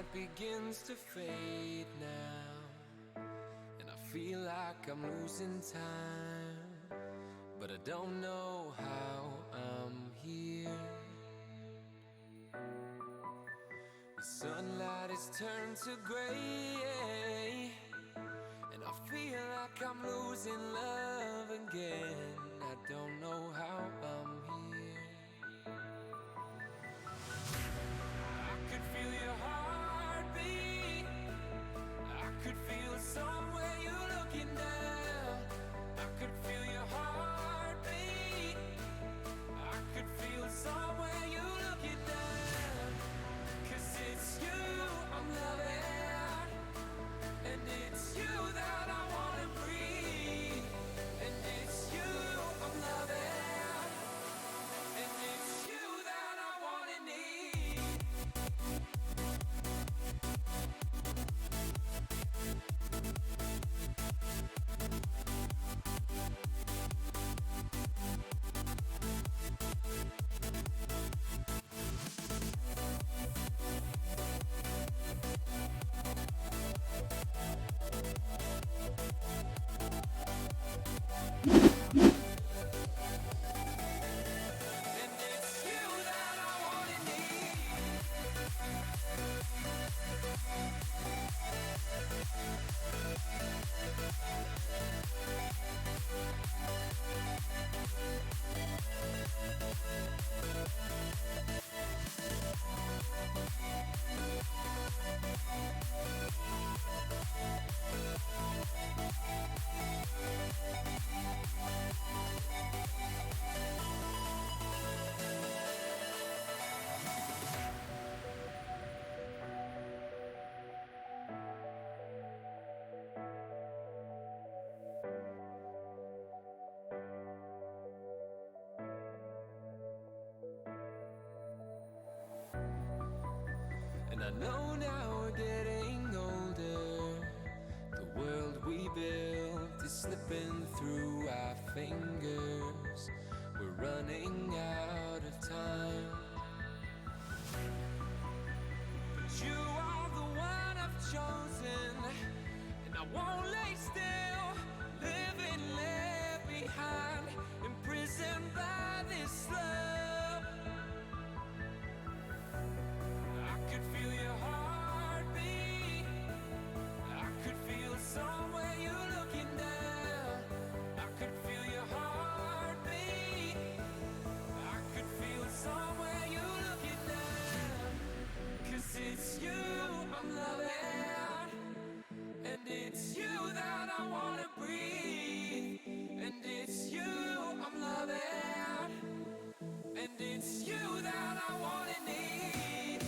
sunlight begins to fade now, and I feel like I'm losing time, but I don't know how I'm here. The sunlight has turned to gray, and I feel like I'm losing love again. I don't know how I'm here. I could feel your heartbeat. I could feel somewhere you're looking down. I could feel your heartbeat. I could feel somewhere you're looking down. 'Cause it's you I'm loving, and it's you that I wanna breathe. And it's you I'm loving, and it's you that I wanna need. And I know now we're getting older. The world we built is slipping through our fingers. We're running out of time. But you are the one I've chosen, and I won't lay still, living left behind, imprisoned by this love. I could feel your heartbeat. I could feel somewhere you're looking down. I could feel your heartbeat. I could feel somewhere you're looking down. 'Cause it's you I'm loving, and it's you that I wanna breathe. And it's you I'm loving, and it's you that I wanna need.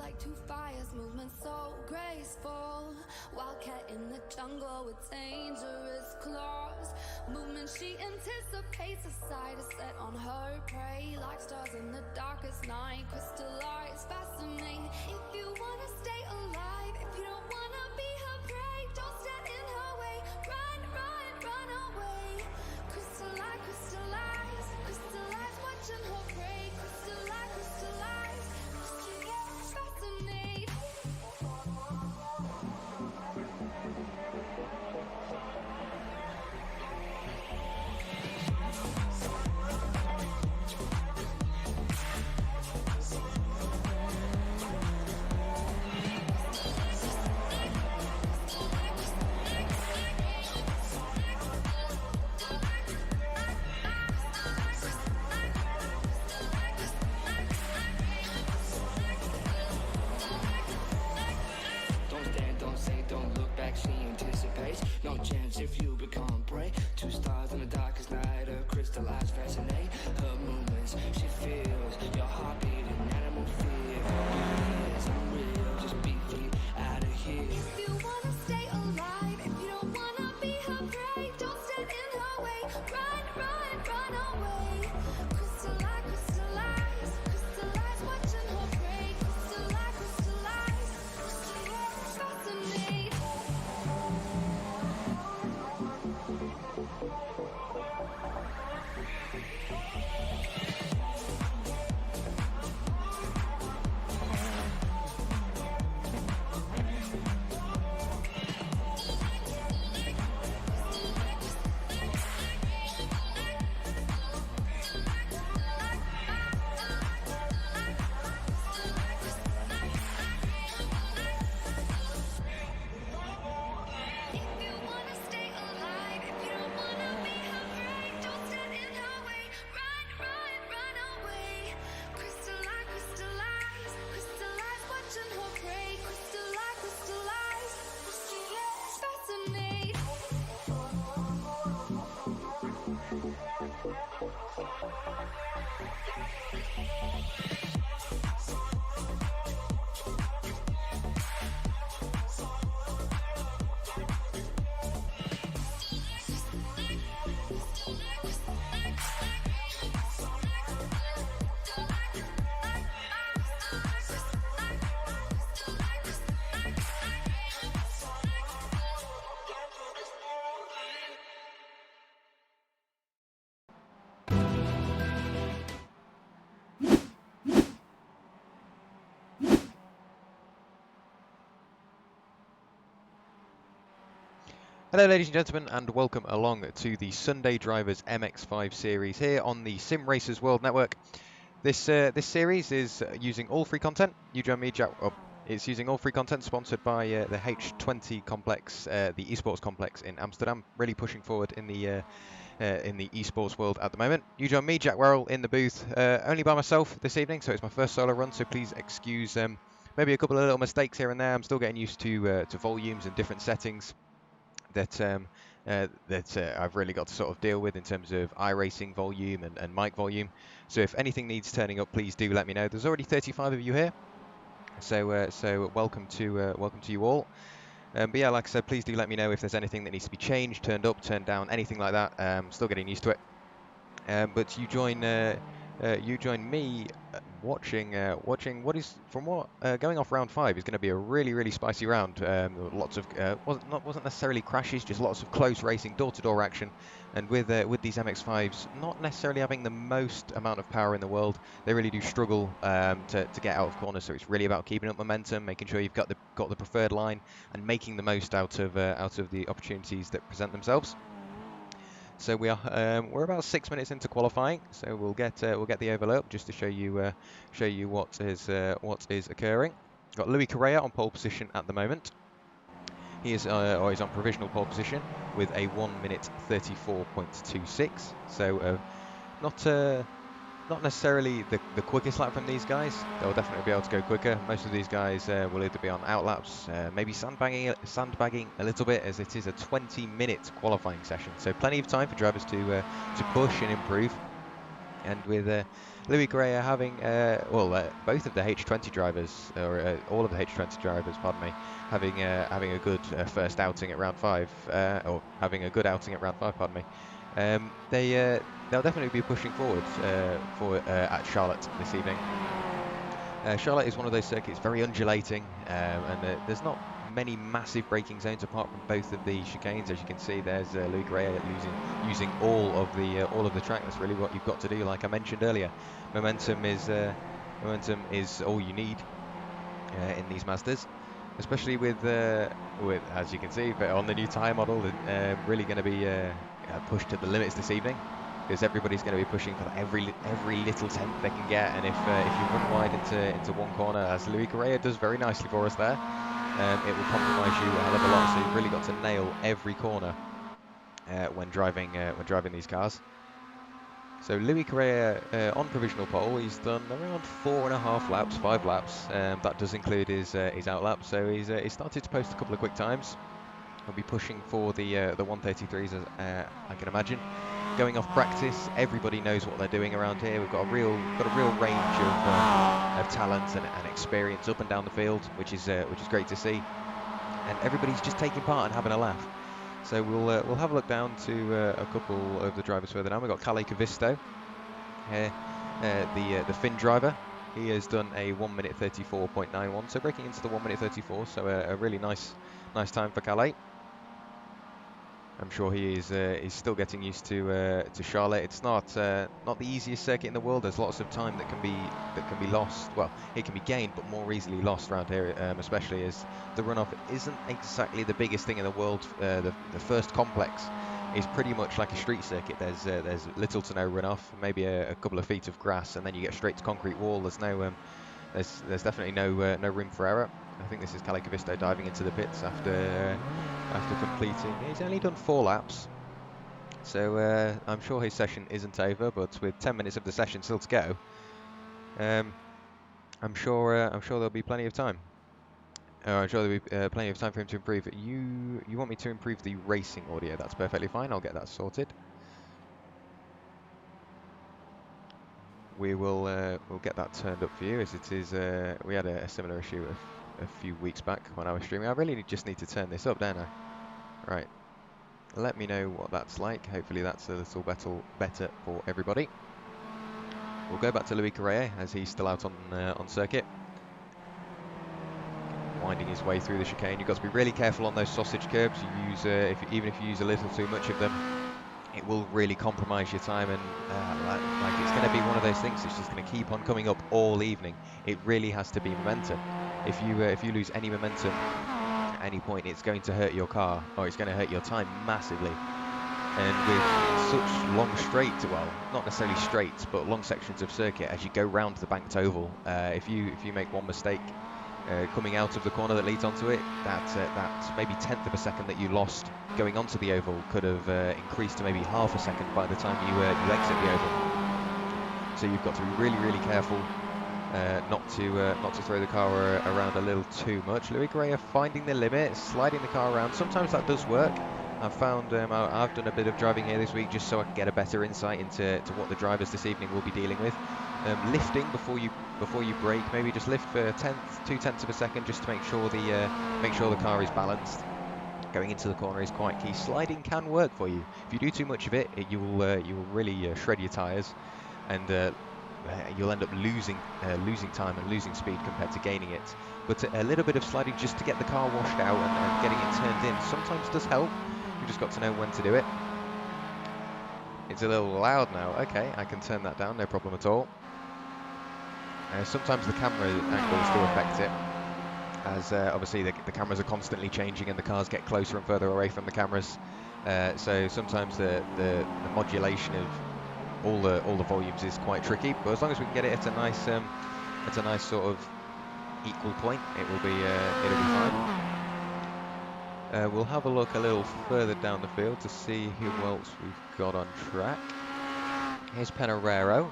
like two fires, movement so graceful. Wildcat in the jungle with dangerous claws. Movement she anticipates, a sight is set on her prey. Like stars in the darkest night, crystallized, fascinating. If you wanna stay alive, if you don't wanna be her prey, don't stand in her way. Run, run, run away. Crystallize, crystallize, crystallize, watching her prey. Crystallize, crystallize, crystallize, fascinate. She anticipates no chance if you become prey. Two stars in the darkest night, her crystallized fascinate. Her movements, she feels your heartbeat and animal fear. Yes, I'm real, just be free out of here. If you wanna stay alive, if you don't wanna be her prey, don't stand in her way. Run, run, run away. Crystallize, crystallize, crystallize, watching her prey. Crystallize, crystallize, crystallize, fascinate. Hello ladies and gentlemen, and welcome along to the Sunday Drivers MX-5 series here on the Simracersworld network. This series is using all free content. You join me, Jack. It's using all free content sponsored by the H20 complex, the esports complex in Amsterdam. Really pushing forward in the esports world at the moment. You join me, Jack Werrell, in the booth, only by myself this evening, so it's my first solo run. So please excuse maybe a couple of little mistakes here and there. I'm still getting used to volumes and different settings that I've really got to sort of deal with in terms of iRacing volume and mic volume. So if anything needs turning up, please do let me know. There's already 35 of you here, so welcome to you all. But yeah, like I said, please do let me know if there's anything that needs to be changed, turned up, turned down, anything like that. Still getting used to it. But you join me watching what is going off round 5 is going to be a really spicy round. Lots of wasn't necessarily crashes, just lots of close racing, door-to-door action. And with these MX-5s not necessarily having the most amount of power in the world, they really do struggle to get out of corners. So it's really about keeping up momentum, making sure you've got the preferred line, and making the most out of the opportunities that present themselves. So we're about 6 minutes into qualifying, so we'll get the oval up just to show you what is occurring. Got Louis Correa on pole position at the moment. He's on provisional pole position with a 1 minute 34.26. So not necessarily the quickest lap from these guys. They'll definitely be able to go quicker. Most of these guys will either be on outlaps, maybe sandbagging a little bit, as it is a 20-minute qualifying session. So plenty of time for drivers to push and improve. And with Louis Correa having, both of the H20 drivers, or all of the H20 drivers, pardon me, having a good first outing at round 5, or having a good outing at round 5, pardon me, they'll definitely be pushing forward at Charlotte this evening. Charlotte is one of those circuits, very undulating, and there's not many massive braking zones apart from both of the chicanes. As you can see, there's Louis Correa using all of the track. That's really what you've got to do. Like I mentioned earlier, momentum is all you need in these Mazdas, especially with as you can see, but on the new tyre model, really going to be pushed to the limits this evening, because everybody's going to be pushing for every little tenth they can get. And if you run wide into one corner, as Louis Correa does very nicely for us there, it will compromise you a hell of a lot. So you've really got to nail every corner when driving these cars. So Louis Correa on provisional pole, he's done around 4.5 laps, 5 laps. That does include his out lap. So he's started to post a couple of quick times. He'll be pushing for the 133s, I can imagine. Going off practice, everybody knows what they're doing around here. We've got a real range of talent and experience up and down the field, which is great to see. And everybody's just taking part and having a laugh. So we'll have a look down to a couple of the drivers further down. We've got Kalle Kavisto here, the Finn driver. He has done a 1 minute 34.91, so breaking into the 1 minute 34. So a really nice time for Kalle. I'm sure he's still getting used to Charlotte. It's not the easiest circuit in the world. There's lots of time that can be lost. Well, it can be gained, but more easily lost around here, especially as the runoff isn't exactly the biggest thing in the world. The first complex is pretty much like a street circuit. There's little to no runoff, maybe a couple of feet of grass, and then you get straight to concrete wall. There's no there's definitely no room for error. I think this is Kalle Kavisto diving into the pits after completing. He's only done 4 laps, so I'm sure his session isn't over. But with 10 minutes of the session still to go, I'm sure there'll be plenty of time. I'm sure there'll be plenty of time for him to improve. You want me to improve the racing audio? That's perfectly fine. I'll get that sorted. We'll get that turned up for you, as it is. We had a similar issue a few weeks back when I was streaming. I really just need to turn this up, don't I? Right. Let me know what that's like. Hopefully that's a little better for everybody. We'll go back to Louis Correa as he's still out on circuit, winding his way through the chicane. You've got to be really careful on those sausage curbs. You use even if you use a little too much of them, it will really compromise your time, and like it's going to be one of those things that's just going to keep on coming up all evening. It really has to be momentum. If you lose any momentum at any point, it's going to hurt your car, or it's going to hurt your time massively. And with such long straight, well, not necessarily straight, but long sections of circuit, as you go round the banked oval, if you make one mistake coming out of the corner that leads onto it, that maybe tenth of a second that you lost going onto the oval could have increased to maybe half a second by the time you exit the oval. So you've got to be really careful not to throw the car around a little too much. Louis Correa finding the limit, sliding the car around. Sometimes that does work. I've found I've done a bit of driving here this week just so I can get a better insight into what the drivers this evening will be dealing with. Lifting before you brake, maybe just lift for 2/10 of a second just to make sure the car is balanced. Going into the corner is quite key. Sliding can work for you. If you do too much of it, you will really shred your tyres, and you'll end up losing time and losing speed compared to gaining it. But a little bit of sliding just to get the car washed out and getting it turned in sometimes does help. You've just got to know when to do it. It's a little loud now. Okay, I can turn that down, no problem at all. Sometimes the camera angles do affect it, as obviously the cameras are constantly changing and the cars get closer and further away from the cameras. So sometimes the modulation of all the volumes is quite tricky. But as long as we can get it at a nice sort of equal point, it'll be fine. We'll have a look a little further down the field to see who else we've got on track. Here's Peñarero.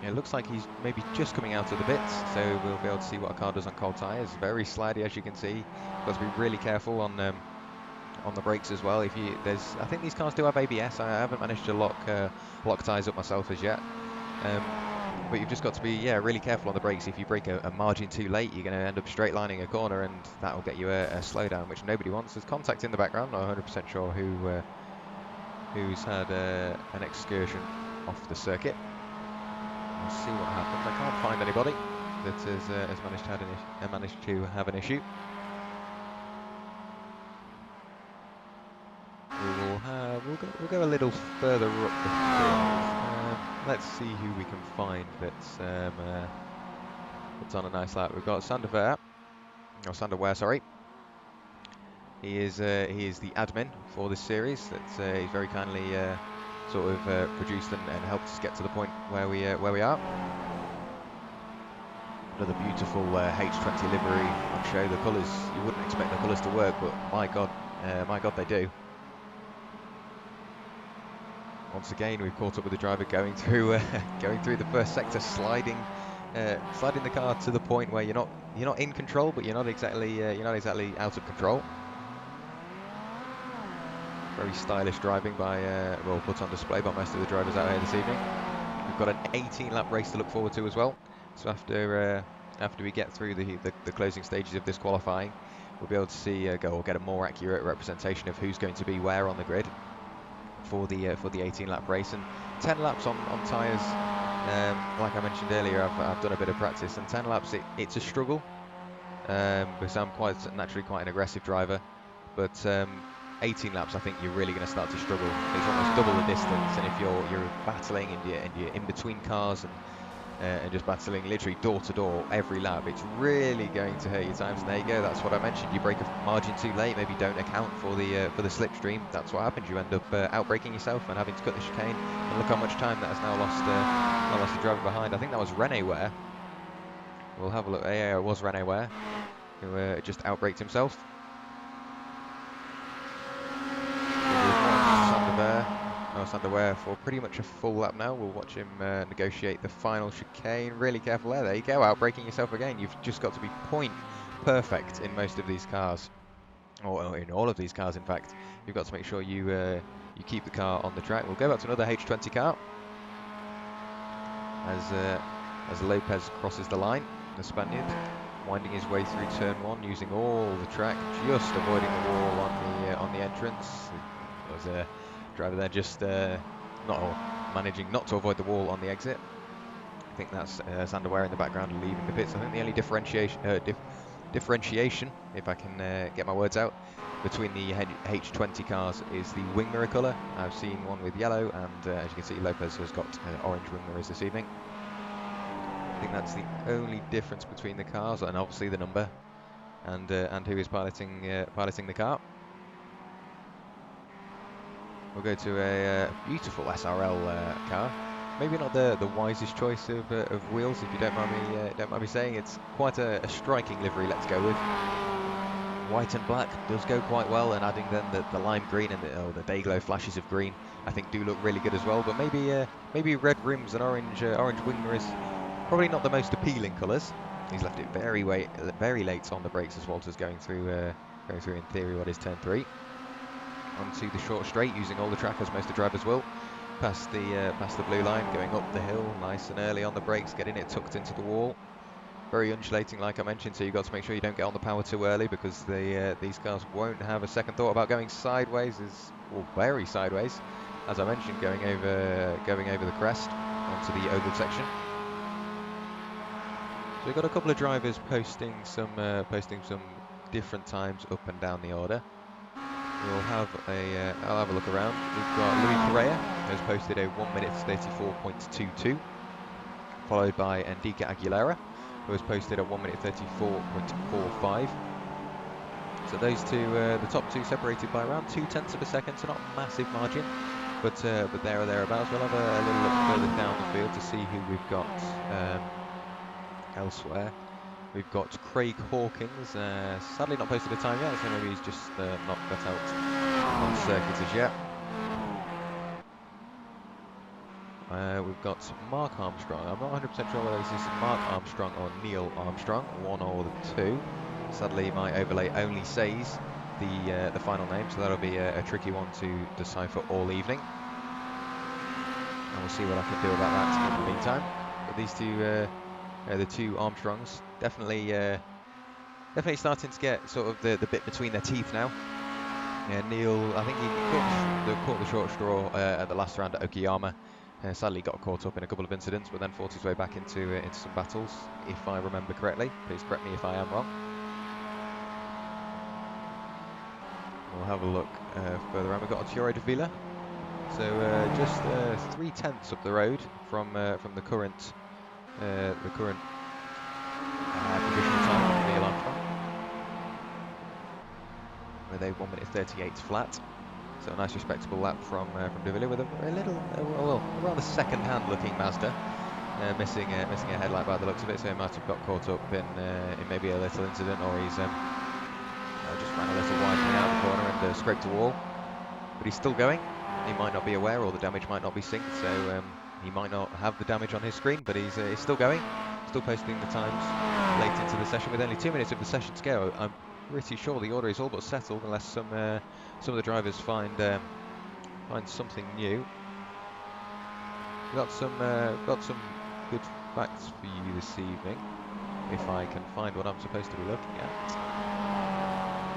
It looks like he's maybe just coming out of the bits, so we'll be able to see what a car does on cold tyres. Very slidey, as you can see. Got to be really careful on the brakes as well. I think these cars do have ABS. I haven't managed to lock tyres up myself as yet. But you've just got to be really careful on the brakes. If you brake a margin too late, you're going to end up straight lining a corner, and that will get you a slowdown, which nobody wants. There's contact in the background. Not 100% sure who's had an excursion off the circuit. We'll see what happens. I can't find anybody that has managed to have an issue. We'll go a little further up the field. Let's see who we can find that's on a nice lap. We've got Sander Ware, sorry. He is the admin for this series. He's very kindly sort of produced and helped us get to the point where we are. Another beautiful H20 livery on show. The colours, you wouldn't expect the colours to work, but my God, they do. Once again, we've caught up with the driver going through the first sector, sliding the car to the point where you're not in control, but you're not exactly out of control. Very stylish driving by put on display by most of the drivers out here this evening. We've got an 18-lap race to look forward to as well. So after we get through the closing stages of this qualifying, we'll be able to see get a more accurate representation of who's going to be where on the grid for the 18-lap race. And 10 laps on tyres, like I mentioned earlier, I've done a bit of practice, and 10 laps it's a struggle because I'm naturally quite an aggressive driver, but 18 laps I think you're really going to start to struggle. It's almost double the distance, and if you're battling and you're in between cars and just battling literally door to door every lap, it's really going to hurt your times. And there you go, that's what I mentioned. You brake a margin too late, maybe don't account for the slipstream. That's what happens. You end up outbraking yourself and having to cut the chicane. And look how much time that has now lost the driver behind. I think that was Werrell. We'll have a look. Yeah, it was Werrell who just outbraked himself. Sander Ware for pretty much a full lap now. We'll watch him negotiate the final chicane. Really careful there. There you go, outbraking yourself again. You've just got to be point perfect in most of these cars, or in all of these cars, in fact. You've got to make sure you keep the car on the track. We'll go back to another H20 car as Lopez crosses the line. The Spaniard winding his way through turn one, using all the track, just avoiding the wall on the entrance. There was a driver there just managing not to avoid the wall on the exit. I think that's Sander Ware in the background leaving the pits. I think the only differentiation, if I can get my words out, between the H20 cars is the wing mirror colour. I've seen one with yellow, and as you can see, Lopez has got orange wing mirrors this evening. I think that's the only difference between the cars, and obviously the number and who is piloting the car. We'll go to a beautiful SRL car. Maybe not the wisest choice of wheels, if you don't mind me saying. It's quite a striking livery. Let's go with white and black. Does go quite well, and adding then the lime green and the day glow flashes of green, I think do look really good as well. But maybe red rims and orange wing mirrors, probably not the most appealing colours. He's left it very late on the brakes as Walter's going through in theory what is turn 3. Onto the short straight, using all the track as most of the drivers will. Past the blue line, going up the hill, nice and early on the brakes, getting it tucked into the wall. Very undulating, like I mentioned, so you've got to make sure you don't get on the power too early, because these cars won't have a second thought about going sideways, very sideways. As I mentioned, going over the crest onto the oval section. So we've got a couple of drivers posting some different times up and down the order. I'll have a look around. We've got Louis Correa, who has posted a 1 minute 34.22, followed by Enrique Aguilera, who has posted a 1 minute 34.45. So those two, the top two, separated by around 0.2 of a second, so not a massive margin, but there or thereabouts. We'll have a little look further down the field to see who we've got elsewhere. We've got Craig Hawkins, sadly not posted a time yet, so maybe he's just not got out on circuit as yet. We've got Mark Armstrong. I'm not 100% sure whether this is Mark Armstrong or Neil Armstrong, one or the two. Sadly, my overlay only says the final name, so that'll be a tricky one to decipher all evening. and we'll see what I can do about that in the meantime. But these two, the two Armstrongs, definitely starting to get sort of the bit between their teeth now. Yeah, Neil, I think he caught the short straw at the last round at Okayama. Sadly got caught up in a couple of incidents, but then fought his way back into some battles, if I remember correctly. Please correct me if I am wrong. We'll have a look further on. We've got Arturo de Villa, so just 3/10 up the road from the current provisional time of Neil Armstrong, with a 1:38 flat. So a nice respectable lap from de Villa, with a little, well, rather second-hand looking Mazda, missing a headlight by the looks of it. So he might have got caught up in maybe a little incident, or he's just ran a little wide coming out of the corner and scraped a wall. But he's still going. He might not be aware, or the damage might not be synced, so he might not have the damage on his screen. But he's still going, still posting the times late into the session, with only 2 minutes of the session to go. I'm pretty sure the order is all but settled, unless some of the drivers find something new. Got some good facts for you this evening, if I can find what I'm supposed to be looking at.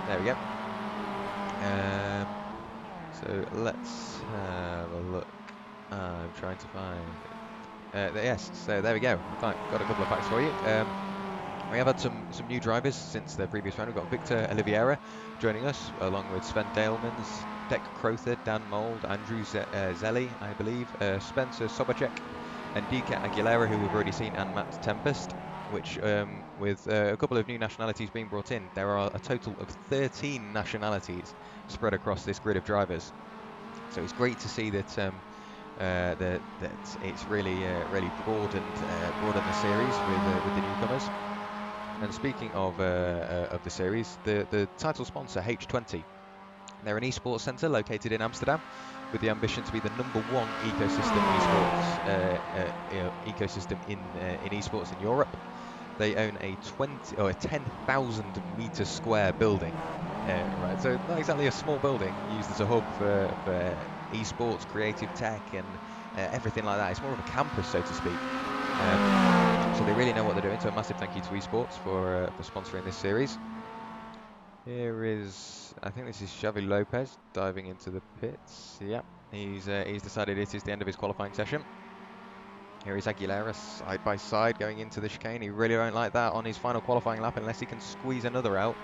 There we go. So let's have a look. I'm trying to find. Yes, so there we go. Got a couple of facts for you. We have had some new drivers since the previous round. We've got Victor Oliveira joining us, along with Sven Dalemans, Dek Crowther, Dan Mould, Andrew Zelli, I believe, Spencer Sobacek, and Dika Aguilera, who we've already seen, and Matt Tempest, which, with a couple of new nationalities being brought in, there are a total of 13 nationalities spread across this grid of drivers. So it's great to see that that it's really broadened the series with the newcomers. And speaking of the series, the title sponsor, H20, they're an esports centre located in Amsterdam, with the ambition to be the #1 ecosystem in esports in Europe. They own a 10,000 metre square building, right? So not exactly a small building, used as a hub for esports, creative tech, and everything like that. It's more of a campus, so to speak. So they really know what they're doing. So a massive thank you to esports for sponsoring this series. Here is, I think this is Xavi Lopez diving into the pits. Yeah, he's decided it is the end of his qualifying session. Here is Aguilera side by side going into the chicane. He really won't like that on his final qualifying lap unless he can squeeze another out.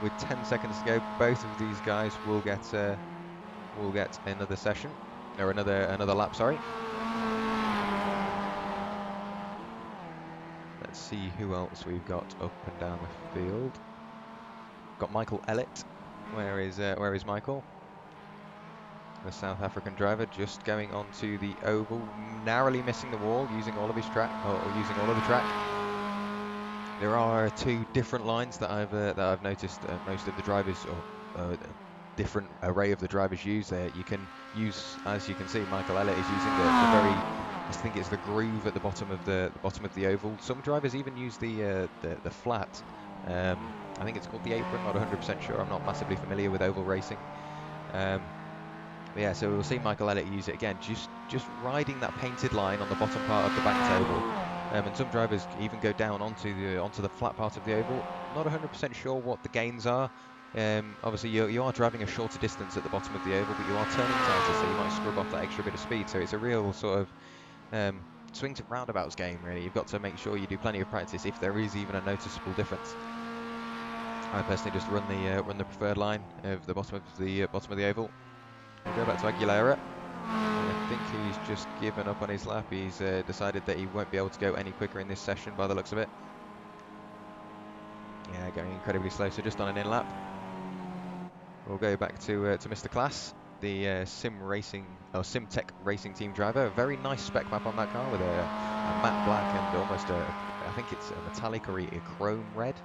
With 10 seconds to go, both of these guys will get another session, or another lap. Sorry. Let's see who else we've got up and down the field. Got Michael Ellett. Where is Michael? The South African driver, just going onto the oval, narrowly missing the wall, using all of his track, or using all of the track. There are two different lines that I've noticed most of the drivers, or different array of the drivers use. You can use, as you can see, Michael Ellett is using the very, I think it's the groove at the bottom of the oval. Some drivers even use the flat. I think it's called the apron. Not 100% sure. I'm not massively familiar with oval racing. Yeah, so we'll see Michael Ellett use it again, just riding that painted line on the bottom part of the banked oval. And some drivers even go down onto the flat part of the oval. Not 100% sure what the gains are. Obviously, you are driving a shorter distance at the bottom of the oval, but you are turning tighter, so you might scrub off that extra bit of speed. So it's a real sort of swing to roundabouts game, really. You've got to make sure you do plenty of practice if there is even a noticeable difference. I personally just run the preferred line of the bottom of the oval. We'll go back to Aguilera. I think he's just given up on his lap. He's decided that he won't be able to go any quicker in this session by the looks of it. Yeah, going incredibly slow, so just on an in-lap. We'll go back to Mr. Class, the Simtech Racing Team driver. A very nice spec map on that car, with a matte black and almost I think it's a metallic or a chrome red,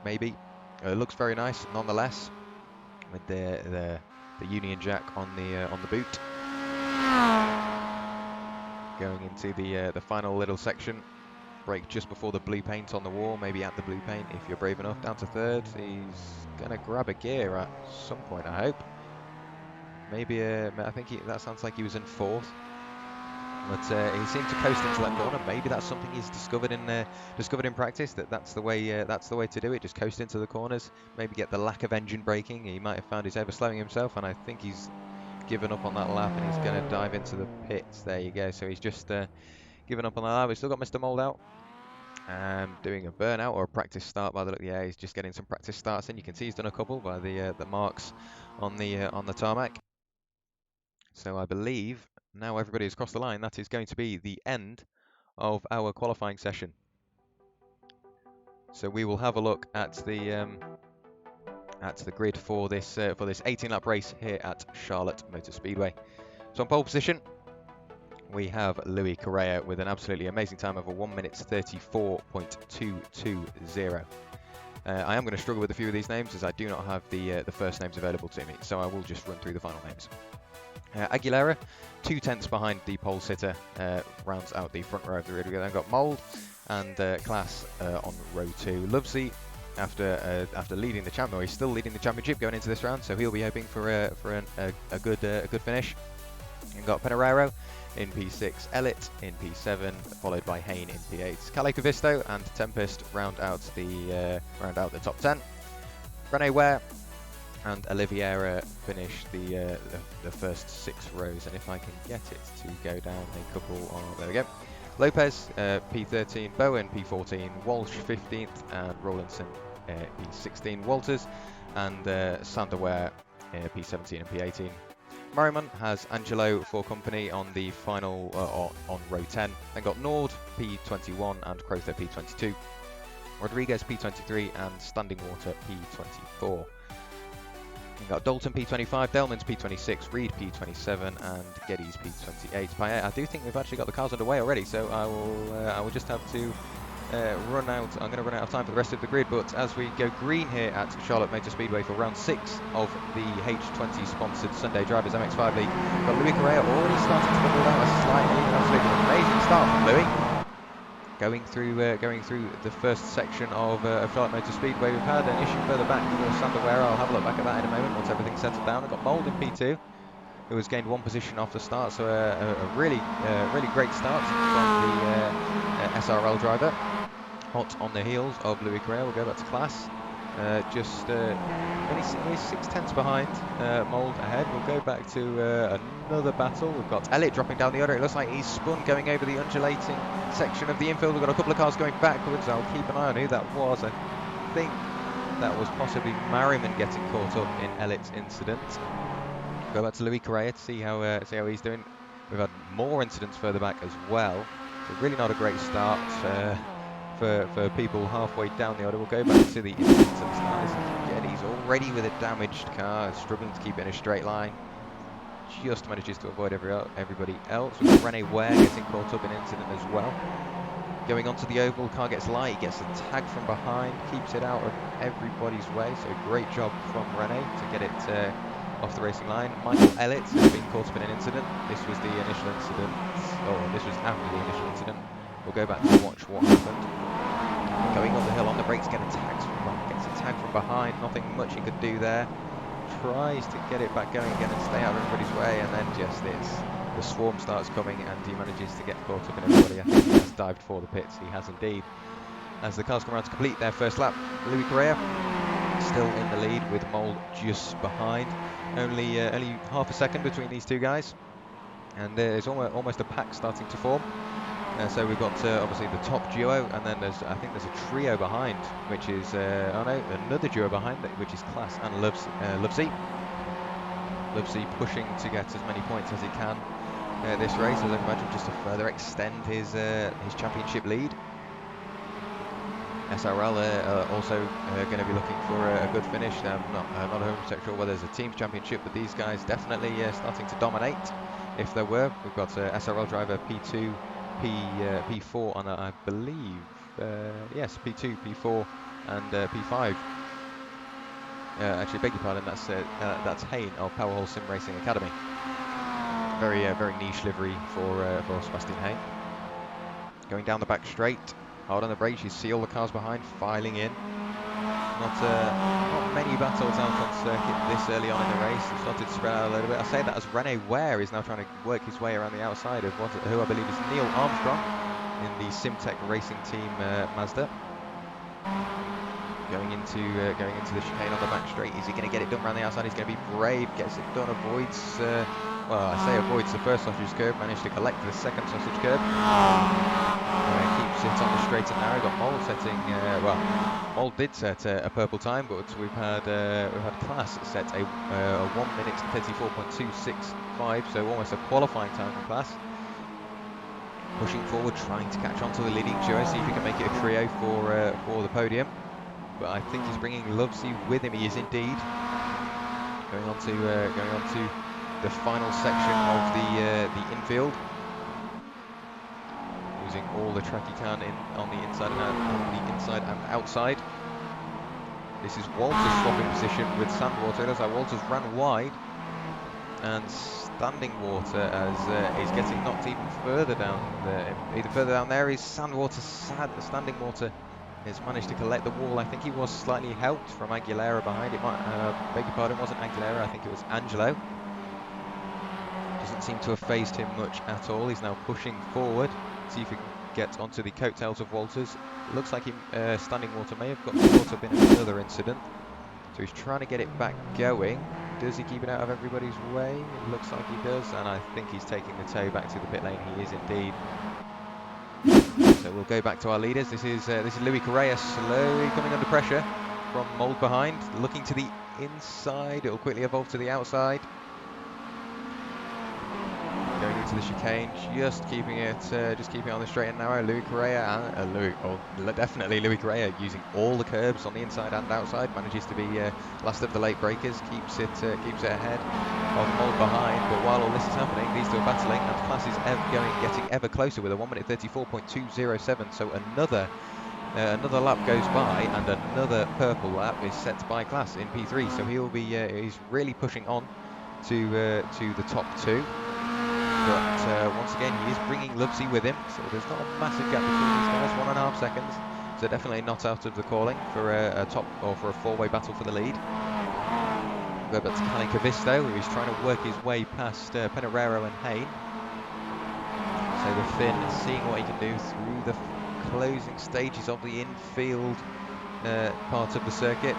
maybe. It looks very nice nonetheless, with the Union Jack on the boot. Going into the final little section, brake just before the blue paint on the wall, maybe at the blue paint if you're brave enough. Down to third, he's gonna grab a gear at some point, I hope. Maybe I think that sounds like he was in fourth. But he seemed to coast into that corner. Maybe that's something he's discovered in practice. That's the way to do it. Just coast into the corners. Maybe get the lack of engine braking. He might have found he's overslowing himself, and I think he's given up on that lap, and he's going to dive into the pits. There you go. So he's just given up on that lap. We've still got Mr. Mold out. Doing a burnout or a practice start by the look. Yeah, he's just getting some practice starts in. You can see he's done a couple by the marks on the tarmac. So I believe now everybody has crossed the line. That is going to be the end of our qualifying session. So we will have a look at the grid for this 18-lap race here at Charlotte Motor Speedway. So on pole position, we have Louis Correa with an absolutely amazing time of 1 minute 34.220. I am going to struggle with a few of these names as I do not have the first names available to me, so I will just run through the final names. Aguilera, 2/10 behind the pole sitter, rounds out the front row of the grid. We've then got Mold and Class on row 2. Lovesey, after leading the champion, he's still leading the championship going into this round, so he'll be hoping for a good finish. We've got Pereiro in P6, Elliott in P7, followed by Hain in P8. Calle Cavisto and Tempest round out the top 10. Rene Ware and Oliveira finish the first 6 rows, and if I can get it to go down a couple of, there we go. Lopez P13, Bowen P14, Walsh 15th, and Rawlinson P16. Walters and Sander Ware P17 and P18. Merriman has Angelo for company on the final on row 10. Then got Nord P21 and Crowther P22. Rodriguez P23 and Standing Water P24. We've got Dalton P25, Delman's P26, Reed P27, and Geddes P28. I do think we've actually got the cars underway already, so I will just have to run out. I'm going to run out of time for the rest of the grid, but as we go green here at Charlotte Motor Speedway for round 6 of the H20 sponsored Sunday Drivers MX-5 League, we've got Louis Correa already starting to bubble down a slight lead. Absolutely amazing start from Louis. Going through the first section of Charlotte Motor Speedway. We've had an issue further back for Sander Ware. I'll have a look back at that in a moment once everything's settled down. I've got Mold in P2, who has gained 1 position off the start, so a really great start from the SRL driver. Hot on the heels of Louis Correa. We'll go back to Class. Just only 6/10 behind. Mold ahead. We'll go back to another battle. We've got Elliott dropping down the order. It looks like he's spun going over the undulating section of the infield. We've got a couple of cars going backwards. I'll keep an eye on who that was. I think that was possibly Merriman getting caught up in Elliott's incident. Go back to Louis Correa to see how he's doing. We've had more incidents further back as well. So really not a great start for people halfway down the order. We'll go back to the incidents at the start. He's already with a damaged car, struggling to keep it in a straight line. Just manages to avoid everybody else. We've got Rene Ware getting caught up in an incident as well. Going onto the oval, car gets light, gets a tag from behind, keeps it out of everybody's way. So great job from Rene to get it off the racing line. Michael Elliott has been caught up in an incident. This was the initial incident, or this was after the initial incident. We'll go back to watch what happened. Going on the hill on the brakes, gets a tag from behind. Nothing much he could do there. Tries to get it back going again and stay out of everybody's way, and then just the swarm starts coming, and he manages to get caught up in everybody. I think he has dived for the pits. He has indeed. As the cars come around to complete their first lap, Louis Correa still in the lead with Mold just behind. Only half a second between these two guys, and there's almost a pack starting to form. So we've got obviously the top duo, and then I think there's a trio behind, which is another duo behind, which is Class and Lovesey. Lovesey pushing to get as many points as he can this race, as I imagine, just to further extend his championship lead. SRL also going to be looking for a good finish. I'm not 100% sure whether there's a team's championship, but these guys definitely starting to dominate. If there were, we've got SRL driver P2. P4 and I believe yes, P2, P4 and P5. Actually, beg your pardon, that's Hain of Powerhole Sim Racing Academy. Very niche livery for Sebastian Hain. Going down the back straight, hard on the brakes. You see all the cars behind filing in. Not many battles out on circuit this early on in the race. They've started to spread out a little bit. I say that as Werrell is now trying to work his way around the outside of who I believe is Neil Armstrong in the Simtech Racing Team Mazda. Going into the chicane on the back straight. Is he going to get it done around the outside? He's going to be brave. Gets it done. Avoids. Well, I say avoids the first sausage curb. Managed to collect the second sausage curb. Keeps it on the straight and narrow. Got Mold setting. Well, Mold did set a purple time, but we've had Class set a 1 minute 34.265. So almost a qualifying time for Class. Pushing forward, trying to catch on to the leading duo. See if he can make it a trio for the podium. But I think he's bringing Lovesey with him. He is indeed going on to the final section of the infield, using all the track he can on the inside and outside. This is Walter's swapping position with Sandwater. It looks like Walter's ran wide, and Standing Water as he's getting knocked even further down. Either further down there is Sandwater. Standing Water has managed to collect the wall. I think he was slightly helped from Aguilera behind. It might, beg your pardon, it wasn't Aguilera, I think it was Angelo. Doesn't seem to have phased him much at all. He's now pushing forward, see if he can get onto the coattails of Walters. It looks like Standing Water may have got caught up in another incident. So he's trying to get it back going. Does he keep it out of everybody's way? It looks like he does, and I think he's taking the tow back to the pit lane. He is indeed. So we'll go back to our leaders. This is Louis Correa slowly coming under pressure from Mold behind, looking to the inside. It will quickly evolve to the outside. Going into the chicane, just keeping it on the straight and narrow. Louis Correa, definitely Louis Correa, using all the curbs on the inside and outside. Manages to be last of the late breakers. Keeps it ahead of Mold behind. But while all this is happening, these two are battling, and Class is getting ever closer with a 1 minute 34.207. So another lap goes by, and another purple lap is set by Class in P3. So he'll be he's really pushing on to the top two. But once again, he is bringing Lovesey with him, so there's not a massive gap between these guys, 1.5 seconds. So definitely not out of the calling for a top or for a four-way battle for the lead. Go back to Cali Cavisto, who is trying to work his way past Peñarero and Hayne. So the Finn seeing what he can do through the closing stages of the infield part of the circuit,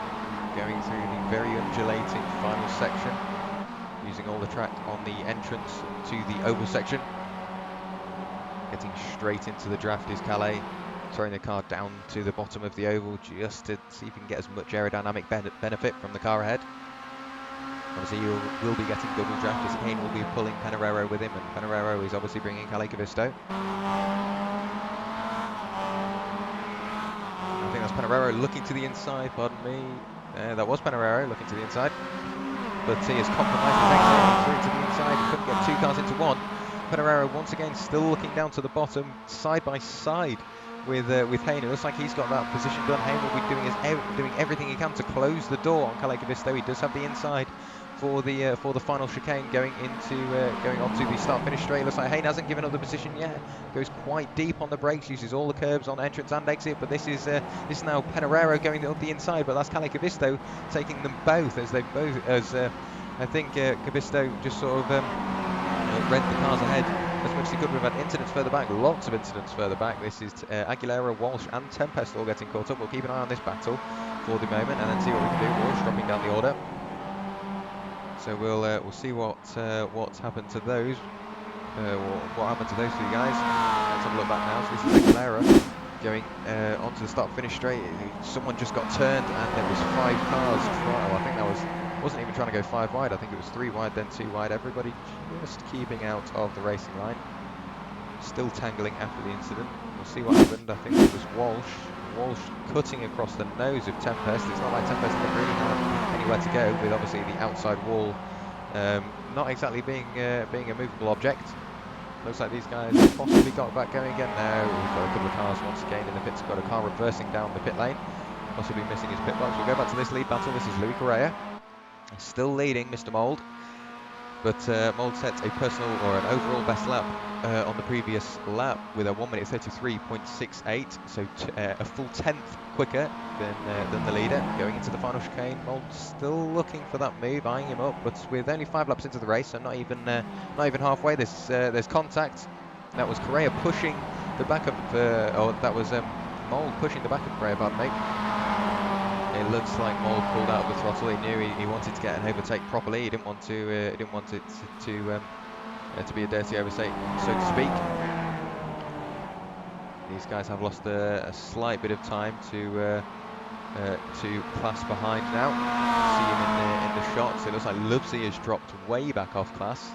going through the very undulating final section, using all the track on the entrance to the oval section. Getting straight into the draft is Calais, throwing the car down to the bottom of the oval just to see if he can get as much aerodynamic benefit from the car ahead. Obviously you will be getting double draft as Hayne will be pulling Peñarero with him, and Peñarero is obviously bringing Calais Cavisto. I think that's Peñarero looking to the inside, pardon me. That was Peñarero looking to the inside. But he has compromised his exit through to the inside. He couldn't get two cars into one. Peñarero once again still looking down to the bottom, side by side with Hayne. It looks like he's got that position done. Hayne will be doing everything he can to close the door on Calais Cavisto. He does have the inside for the final chicane going onto the start-finish straight. Looks like Hayne hasn't given up the position yet. Goes quite deep on the brakes, uses all the curbs on entrance and exit. But this is now Peñarero going up the inside. But that's Calais Cavisto taking them both I think Cavisto just sort of read the cars ahead as much as he could. We've had incidents further back, lots of incidents further back. This is Aguilera, Walsh and Tempest all getting caught up. We'll keep an eye on this battle for the moment and then see what we can do. Walsh dropping down the order. So we'll see what's happened to those. What happened to those two guys? Let's have a look back now. So this is Aguilera going onto the start-finish straight. Someone just got turned, and there was 5 cars. I think that wasn't even trying to go 5 wide. I think it was 3 wide, then 2 wide. Everybody just keeping out of the racing line. Still tangling after the incident. We'll see what happened. I think it was Walsh cutting across the nose of Tempest. It's not like Tempest really had anywhere to go, with obviously the outside wall not exactly being a movable object. Looks like these guys have possibly got back going again. No, we've got a couple of cars once again in the pits. Got a car reversing down the pit lane, possibly missing his pit box. We'll go back to this lead battle. This is Louis Correa, still leading Mr. Mold. But Mould sets a personal or an overall best lap on the previous lap with a 1 minute 33.68, so a full 10th quicker than the leader. Going into the final chicane, Mould still looking for that move, eyeing him up, but with only 5 laps into the race, so not even halfway. There's contact. That was Correa pushing the back of, or that was Mould pushing the back of Correa, pardon me. It looks like Mould pulled out of the throttle. He knew he wanted to get an overtake properly. He didn't want it to be a dirty overtake, so to speak. These guys have lost a slight bit of time to Class behind now. See him in the shots. It looks like Lovesley has dropped way back off Class.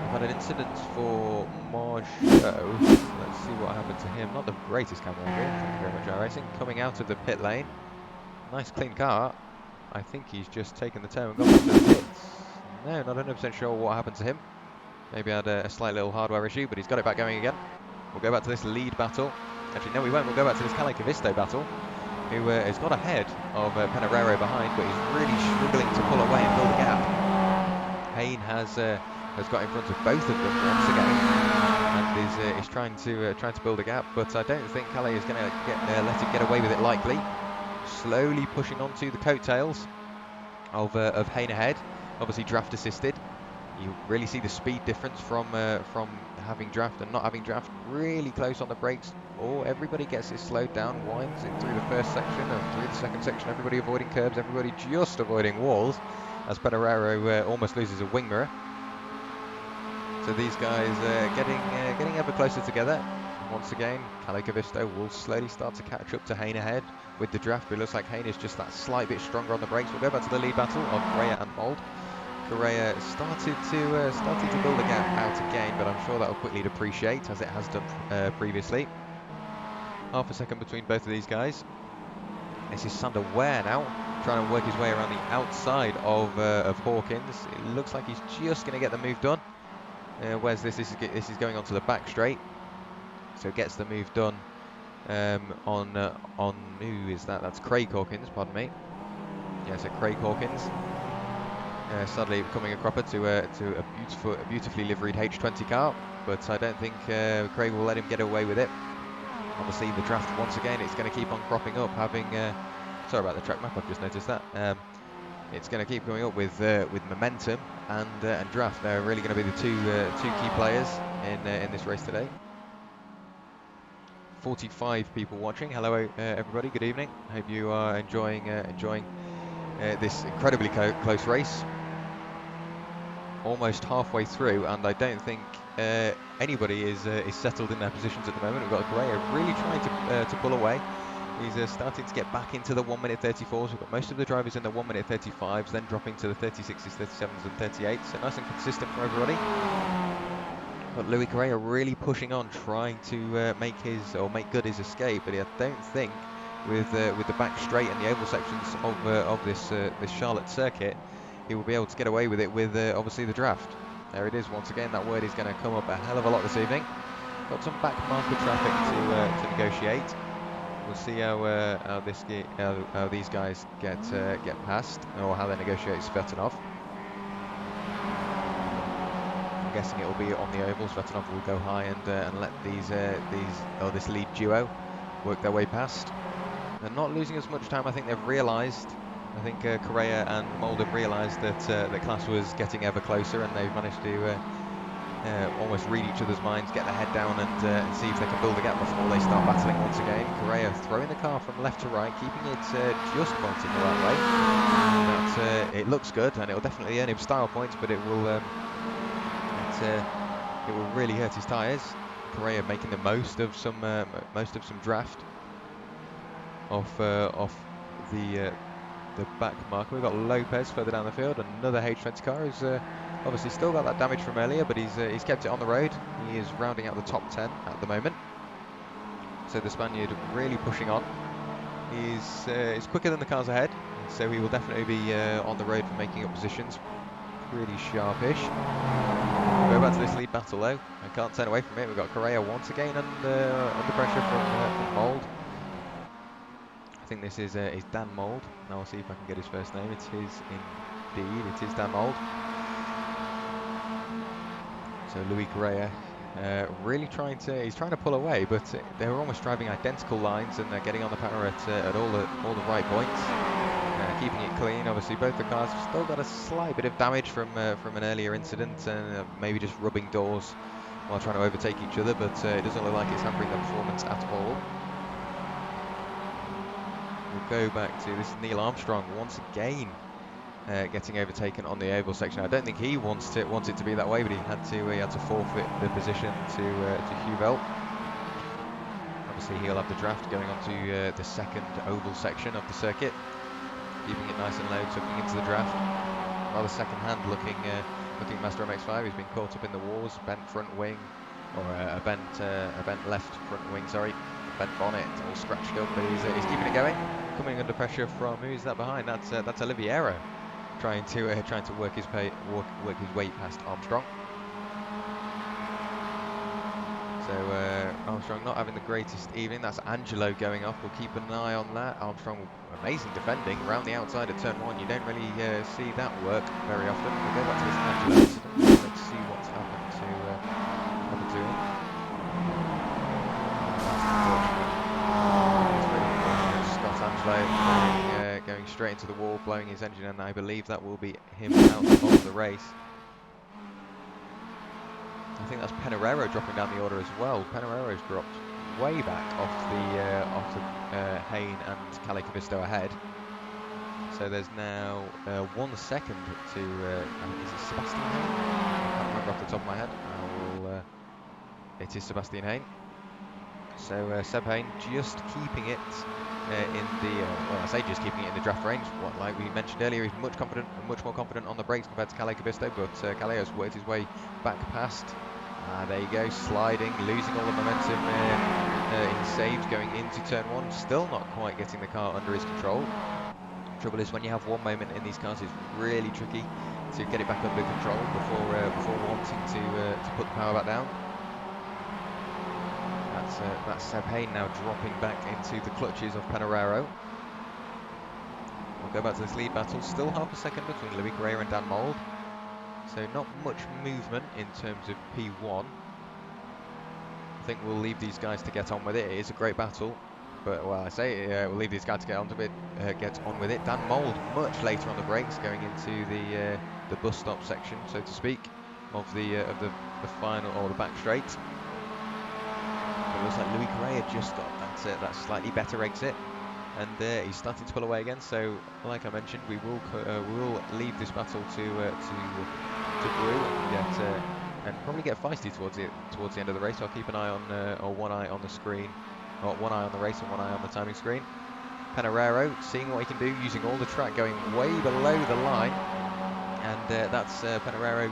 We've had an incident for Margeau. Let's see what happened to him. Not the greatest camera angle. Thank you very much, iRacing. Coming out of the pit lane. Nice clean car. I think he's just taken the turn and gone back to the pits. No, not 100% sure what happened to him. Maybe had a slight little hardware issue, but he's got it back going again. We'll go back to this lead battle. Actually, no, we won't. We'll go back to this Cavisto battle, who has got ahead of Peñarero behind, but he's really struggling to pull away and build a gap. Hayne has got in front of both of them once again, and is trying to build a gap. But I don't think Calais is going to let him get away with it lightly. Slowly pushing onto the coattails of Hayne ahead. Obviously draft assisted. You really see the speed difference from having draft and not having draft. Really close on the brakes. Or everybody gets it slowed down, winds it through the first section and through the second section. Everybody avoiding curbs, everybody just avoiding walls, as Peñarero almost loses a wing mirror. So these guys getting ever closer together. Once again, Cavisto will slowly start to catch up to Hayne ahead with the draft, but it looks like Hayne is just that slight bit stronger on the brakes. We'll go back to the lead battle of Correa and Mould. Correa started to build a gap out again, but I'm sure that will quickly depreciate as it has done previously. Half a second between both of these guys. This is Sander Ware now, trying to work his way around the outside of Hawkins. It looks like he's just going to get the move done. Whereas this is going onto the back straight, so it gets the move done on who is that? That's Craig Hawkins, pardon me. Yeah, so Craig Hawkins. Sadly becoming a cropper to a beautifully liveried H20 car, but I don't think Craig will let him get away with it. Obviously the draft, once again, it's going to keep on cropping up, having sorry about the track map, I've just noticed that. It's going to keep coming up with momentum and draft. They're really going to be the two key players in this race today. 45 people watching. Hello everybody, good evening. Hope you are enjoying this incredibly close race. Almost halfway through, and I don't think anybody is settled in their positions at the moment. We've got Correa really trying to pull away. He's starting to get back into the 1 minute 34s. We've got most of the drivers in the 1 minute 35s, then dropping to the 36s, 37s and 38s. So nice and consistent for everybody. But Louis Correa really pushing on, trying to make good his escape. But I don't think with the back straight and the oval sections of this Charlotte circuit, he will be able to get away with it with obviously the draft. There it is once again. That word is going to come up a hell of a lot this evening. Got some back marker traffic to negotiate. We'll see how these guys get past, or how they negotiate Svetanov. I'm guessing it will be on the oval. Svetanov will go high and let this lead duo work their way past. They're not losing as much time. I think they've realised. I think Correa and Mould have realised that the class was getting ever closer, and they've managed to almost read each other's minds, get their head down and see if they can build a gap before they start battling once again. Correa throwing the car from left to right, keeping it just pointing the right way. It looks good, and it will definitely earn him style points, but it will really hurt his tyres. Correa making the most of some draft off the back marker. We've got Lopez further down the field. Another H20 car who's obviously still got that damage from earlier, but he's kept it on the road. He is rounding out the top 10 at the moment. So the Spaniard really pushing on. He's quicker than the cars ahead, so he will definitely be on the road for making up positions. Pretty sharpish. We'll go back to this lead battle though. I can't turn away from it. We've got Correa once again under pressure from Mould. I think this is Dan Mould. Now I'll see if I can get his first name. It is indeed, it is Dan Mould. So Luis Correa really trying to pull away, but they were almost driving identical lines, and they're getting on the power at all the right points, keeping it clean. Obviously, both the cars have still got a slight bit of damage from an earlier incident, and maybe just rubbing doors while trying to overtake each other, but it doesn't look like it's hampering their performance at all. We'll go back to this is Neil Armstrong once again. Getting overtaken on the oval section. I don't think he wants it to be that way, but he had to forfeit the position to Werrell. Obviously, he'll have the draft going on to the second oval section of the circuit, keeping it nice and low, tucking into the draft. Rather second-hand looking Master MX-5. He's been caught up in the wars, bent front wing, or a bent left front wing. Sorry, bent bonnet, all scratched up, but he's keeping it going. Coming under pressure from who's that behind? That's Oliviero. Trying to work his way past Armstrong. So Armstrong not having the greatest evening. That's Angelo going off. We'll keep an eye on that. Armstrong amazing defending around the outside of turn 1. You don't really see that work very often. We'll go back to this Angelo incident. Let's see what's happened to him. Scott Angelo going straight into the wall, blowing his engine, and I believe that will be him out of the race. I think that's Peñarero dropping down the order as well. Peñarero's dropped way back off the Hayne and Calle Cavisto ahead. So there's now 1 second to is it Sebastian Hayne? I can't remember off the top of my head. It is Sebastian Hayne. So Seb Hayne just keeping it in the, well, I say just keeping it in the draft range. Like we mentioned earlier, he's much more confident on the brakes compared to Calle Cavisto, but Calle has worked his way back past. There you go, sliding, losing all the momentum in saves going into turn 1. Still not quite getting the car under his control. Trouble is, when you have one moment in these cars, it's really tricky to get it back under control before wanting to put the power back down. That's Seb Hayne now dropping back into the clutches of Peñarero. We'll go back to this lead battle. Still half a second between Luis Correa and Dan Mould. So not much movement in terms of P1. I think we'll leave these guys to get on with it. It is a great battle, but well, I say we'll leave these guys to get on with it. Dan Mould much later on the brakes, going into the bus stop section, so to speak, of the final or the back straight. It looks like Luis Correa just got that slightly better exit, and he's starting to pull away again. So, like I mentioned, we will leave this battle to brew and probably get feisty towards the end of the race. I'll keep an eye on or one eye on the screen, or one eye on the race and one eye on the timing screen. Peñarero seeing what he can do, using all the track going way below the line, and that's Peñarero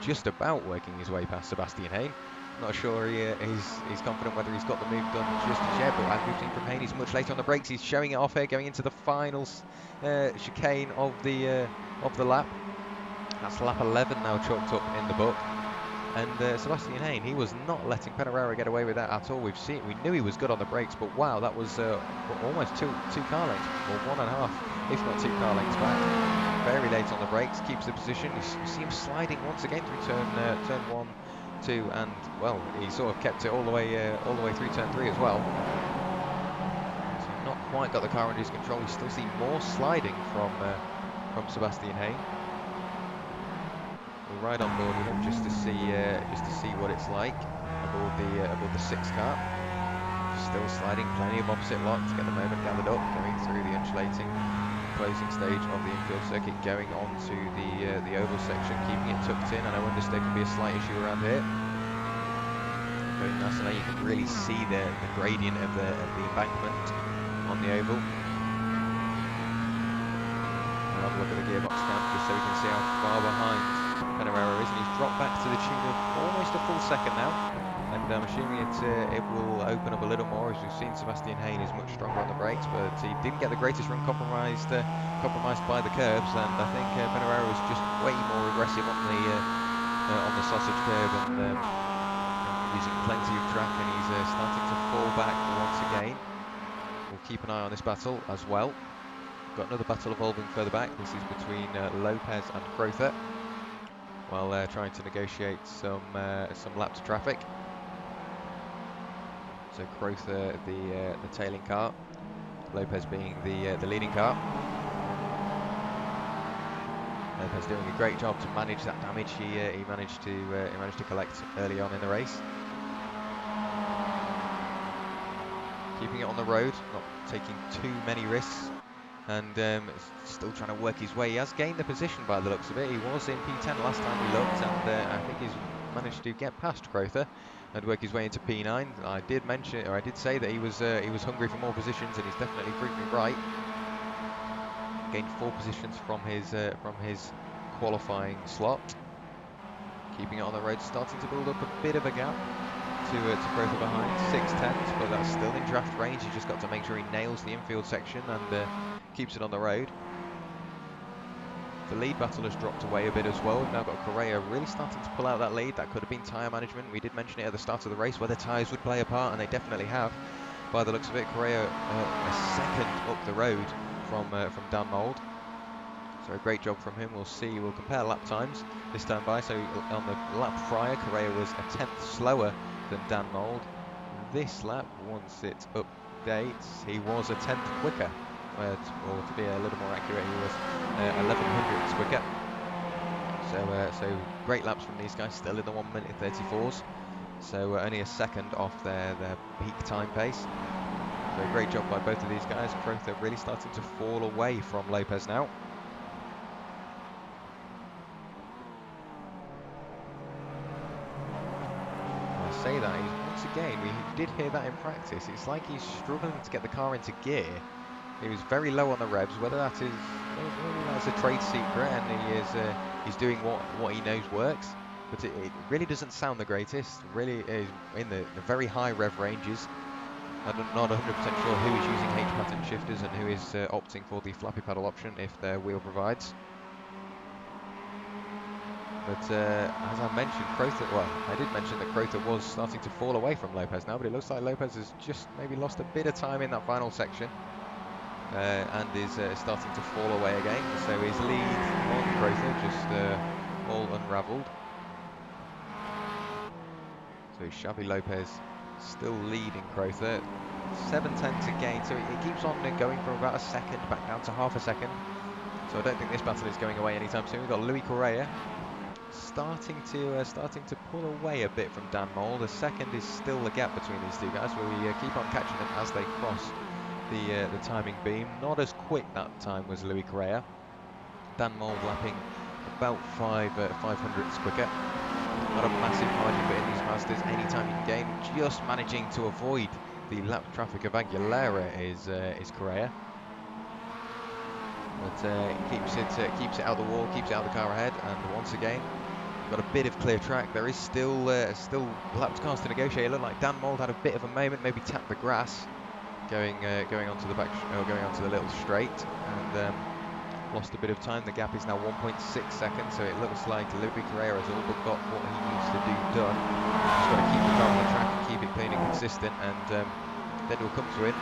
just about working his way past Sebastian Hayne. Not sure he's confident whether he's got the move done just as yet, but as we've seen from Hayne, he's much later on the brakes. He's showing it off here, going into the final chicane of the lap. That's lap 11 now chalked up in the book. And Sebastian Hayne, he was not letting Peñarero get away with that at all. We knew he was good on the brakes, but wow, that was almost two car lengths, or 1.5, if not 2 car lengths back. Very late on the brakes, keeps the position. You see him sliding once again through turn 1, 2, and well, he sort of kept it all the way through turn 3 as well. So not quite got the car under his control. We still see more sliding from Sebastian Hayne. We'll ride on board with him just to see what it's like aboard the 6 car. Still sliding, plenty of opposite lock to get the moment gathered up, going through the undulating closing stage of the infield circuit, going on to the oval section, keeping it tucked in. I know understeer can be a slight issue around here. Very nice, and now you can really see the gradient of the embankment on the oval. I'll have a look at the gearbox cam just so we can see how far behind Peñarero is, and he's dropped back to the tune of almost a full second now. And I'm assuming it will open up a little more, as we've seen Sebastian Hayne is much stronger on the brakes, but he didn't get the greatest run, compromised by the curbs, and I think Peñarero was just way more aggressive on the sausage curve and using plenty of track, and he's starting to fall back once again. We'll keep an eye on this battle as well. got another battle evolving further back. This is between Lopez and Crowther, while they're trying to negotiate some lap to traffic. So Crowther, the tailing car, Lopez being the leading car. Lopez doing a great job to manage that damage he managed to collect early on in the race. Keeping it on the road, not taking too many risks, and still trying to work his way. He has gained the position by the looks of it. He was in P10 last time we looked, and I think he's managed to get past Crowther and work his way into P9. I did mention, or I did say that he was hungry for more positions, and he's definitely proved me right. Gained 4 positions from his qualifying slot. Keeping it on the road, starting to build up a bit of a gap to Crowther behind, 6/10, but that's still in draft range. He's just got to make sure he nails the infield section and keeps it on the road. The lead battle has dropped away a bit as well. We've now got Correa really starting to pull out that lead. That could have been tyre management. We did mention it at the start of the race, whether tyres would play a part, and they definitely have. By the looks of it, Correa a second up the road from Dan Mould. So a great job from him. We'll see. We'll compare lap times this time by. So on the lap prior, Correa was a 10th slower than Dan Mould. This lap, once it updates, he was a 10th quicker. Or to be a little more accurate, he was 1100ths quicker. So great laps from these guys, still in the 1:34s. So only a second off their peak time pace. So great job by both of these guys. Crowther really starting to fall away from Lopez now. I say that, once again, we did hear that in practice. It's like he's struggling to get the car into gear. He was very low on the revs. Whether that is, maybe that's a trade secret, and he's doing what he knows works. But it really doesn't sound the greatest. Really is in the very high rev ranges. I'm not 100% sure who is using H-pattern shifters and who is opting for the flappy paddle option if their wheel provides. But as I mentioned, I did mention that Crowther was starting to fall away from Lopez now, but it looks like Lopez has just maybe lost a bit of time in that final section and is starting to fall away again. So his lead on Crowther just all unravelled. So Xavi Lopez still leading Crowther, 7/10 to gain, so it keeps on going from about a second back down to half a second. So I don't think this battle is going away anytime soon. We've got Louis Correa starting to pull away a bit from Dan Mould. A second is still the gap between these two guys. We keep on catching them as they cross the timing beam. Not as quick that time was Louis Correa. Dan Mould lapping about 500ths quicker. Not a massive margin, but in these Mazdas, anytime you can gain, just managing to avoid the lap traffic of Aguilera is Correa. But keeps it out the wall, keeps it out the car ahead, and once again, got a bit of clear track. There is still lapped cars to negotiate. It looked like Dan Mould had a bit of a moment, maybe tapped the grass, going onto the back, going onto the little straight, and lost a bit of time. The gap is now 1.6 seconds, so it looks like Louis Correa has all but got what he needs to do done. Just got to keep the car on the track and keep it clean and consistent, and then we'll come to it.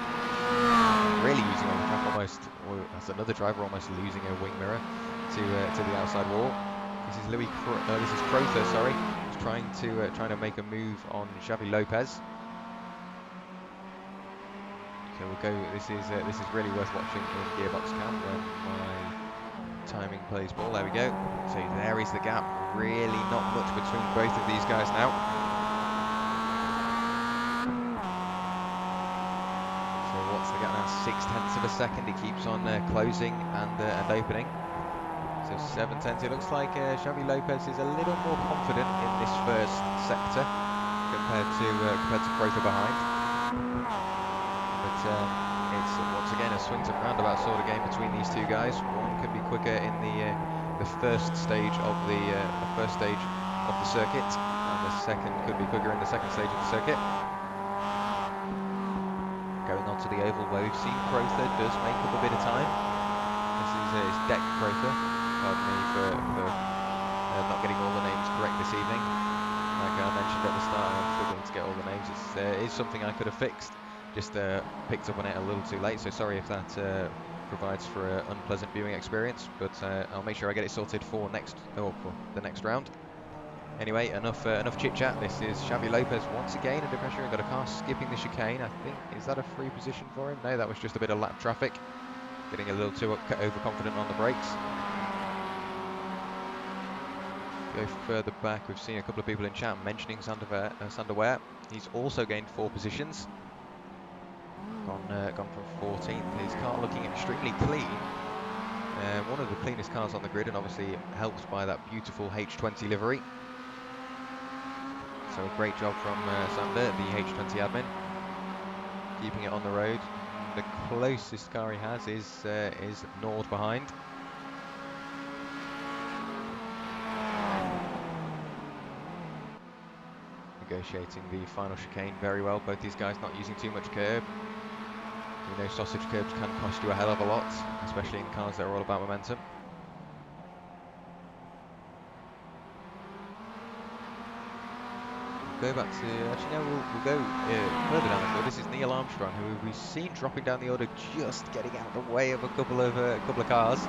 Really using on the track almost. That's another driver almost losing a wing mirror to the outside wall. This is Crowther, sorry. He's trying to make a move on Xavi Lopez. So we'll go. This is really worth watching in gearbox cam when my timing plays ball. There we go. So there is the gap. Really not much between both of these guys now. So what's the gap now? 0.6 of a second. He keeps on closing and opening. So 7/10. It looks like Xavi Lopez is a little more confident in this first sector compared to Crowther behind. But it's once again a swings and roundabouts sort of game between these two guys. One could be quicker in the first stage of the circuit, and the second could be quicker in the second stage of the circuit. Going on to the oval, where we've seen Crowther does make up a bit of time. This is deck Crowther. Pardon me for not getting all the names correct this evening. Like I mentioned at the start, I'm struggling to get all the names. It is something I could have fixed. Just picked up on it a little too late, so sorry if that provides for an unpleasant viewing experience, but I'll make sure I get it sorted for the next round. Anyway, enough chit chat. This is Xavi Lopez once again under pressure. We've got a car skipping the chicane. I think, is that a free position for him? No, that was just a bit of lap traffic. Getting a little too overconfident on the brakes. Go further back. We've seen a couple of people in chat mentioning Sander Werrell. He's also gained 4 positions. Gone from 14th. His car looking extremely clean. One of the cleanest cars on the grid, and obviously helped by that beautiful H20 livery. So a great job from Sander, the H20 admin, keeping it on the road. The closest car he has is Nord behind. Negotiating the final chicane very well. Both these guys not using too much curb. You know, sausage curbs can cost you a hell of a lot, especially in cars that are all about momentum. Go back to, actually no, we'll go further down the field. This is Neil Armstrong, who we've seen dropping down the order, just getting out of the way of a couple of cars.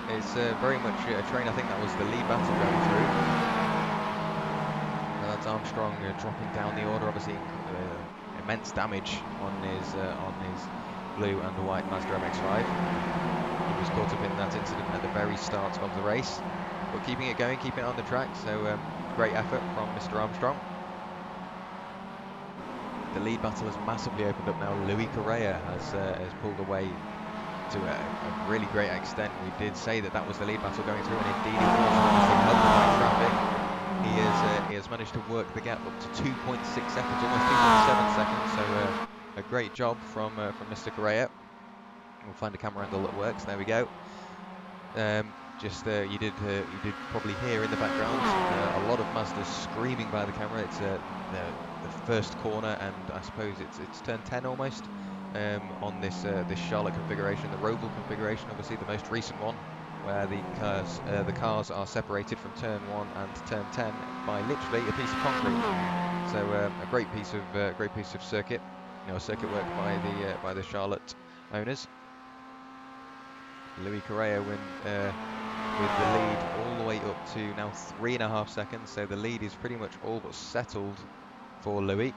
It's very much a train. I think that was the lead battle going through. That's Armstrong dropping down the order. Obviously, immense damage on his blue and white Mazda MX-5. He was caught up in that incident at the very start of the race, but keeping it going, keeping it on the track. So great effort from Mr. Armstrong. The lead battle has massively opened up now. Louis Correa has pulled away to a really great extent. We did say that was the lead battle going through, and indeed it was. Obviously helped by traffic. He has managed to work the gap up to 2.6 seconds, almost 2.7 seconds. So a great job from Mr. Correa. We'll find a camera angle that works. There we go. You did probably hear in the background a lot of Mazdas screaming by the camera. It's the first corner, and I suppose it's turn 10 almost on this Charlotte configuration, the Roval configuration, obviously the most recent one, where the cars are separated from turn 1 and turn 10 by literally a piece of concrete. So a great piece of circuit, circuit work by the Charlotte owners. Louis Correa with the lead all the way up to now 3.5 seconds. So the lead is pretty much all but settled for Louis.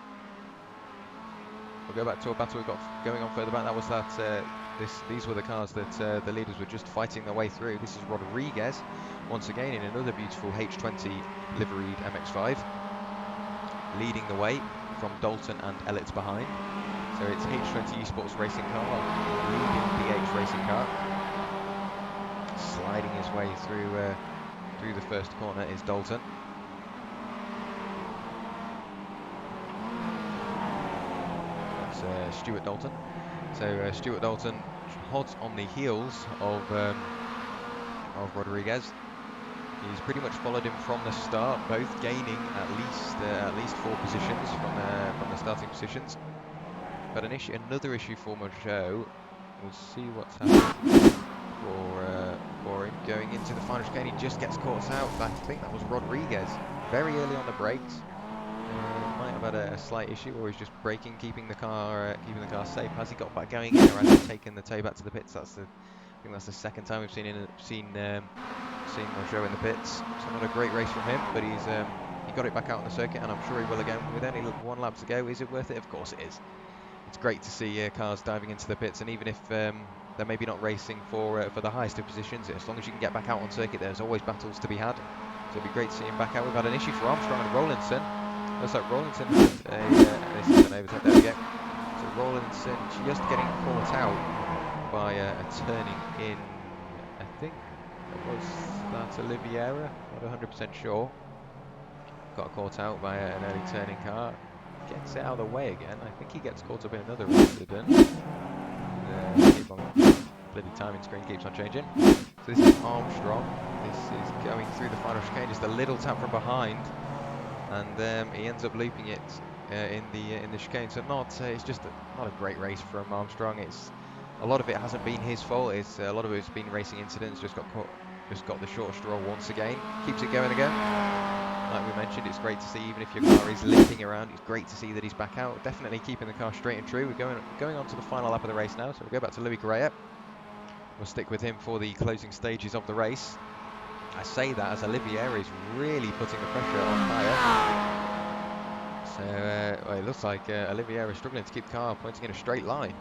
We'll go back to a battle we've got going on further back. That was these were the cars that the leaders were just fighting their way through. This is Rodriguez, once again in another beautiful H20 liveried MX-5, leading the way from Dalton and Ellitz behind. So it's H20 Esports racing car leading the H racing car. Sliding his way through the first corner is Dalton. That's Stuart Dalton. So Stuart Dalton hot on the heels of Rodriguez. He's pretty much followed him from the start, both gaining at least 4 positions from the starting positions. But another issue for Mojo. We'll see what's happening for him going into the final chicane. He just gets caught out. I think that was Rodriguez very early on the brakes. Might have had a slight issue, or he's just braking, keeping the car safe. Has he got back going in, or has he taken the tow back to the pits? I think that's the second time we've seen Mojo in the pits. So not a great race from him, but he got it back out on the circuit, and I'm sure he will again. With only 1 lap to go, is it worth it? Of course it is. It's great to see cars diving into the pits, and even if they're maybe not racing for the highest of positions, as long as you can get back out on circuit, there's always battles to be had. So it'd be great to see him back out. We've had an issue for Armstrong and Rollinson. Looks like Rollinson had this is an overtake. There we go. So Rollinson just getting caught out by a turning in. I think that Oliveira. Not 100% sure. Got caught out by an early turning car. Gets it out of the way again. I think he gets caught up in another incident. Keep on, bloody timing screen keeps on changing. So this is Armstrong. This is going through the final chicane. Just a little tap from behind, and he ends up looping it in the chicane. So it's just not a great race from Armstrong. It's a lot of it hasn't been his fault. It's a lot of it's been racing incidents. Just got the short straw once again. Keeps it going again. Like we mentioned, it's great to see, even if your car is limping around, it's great to see that he's back out. Definitely keeping the car straight and true. We're going on to the final lap of the race now, so we'll go back to Louis Correa. We'll stick with him for the closing stages of the race. I say that as Olivier is really putting the pressure on Kaya. So well, it looks like Olivier is struggling to keep the car pointing in a straight line,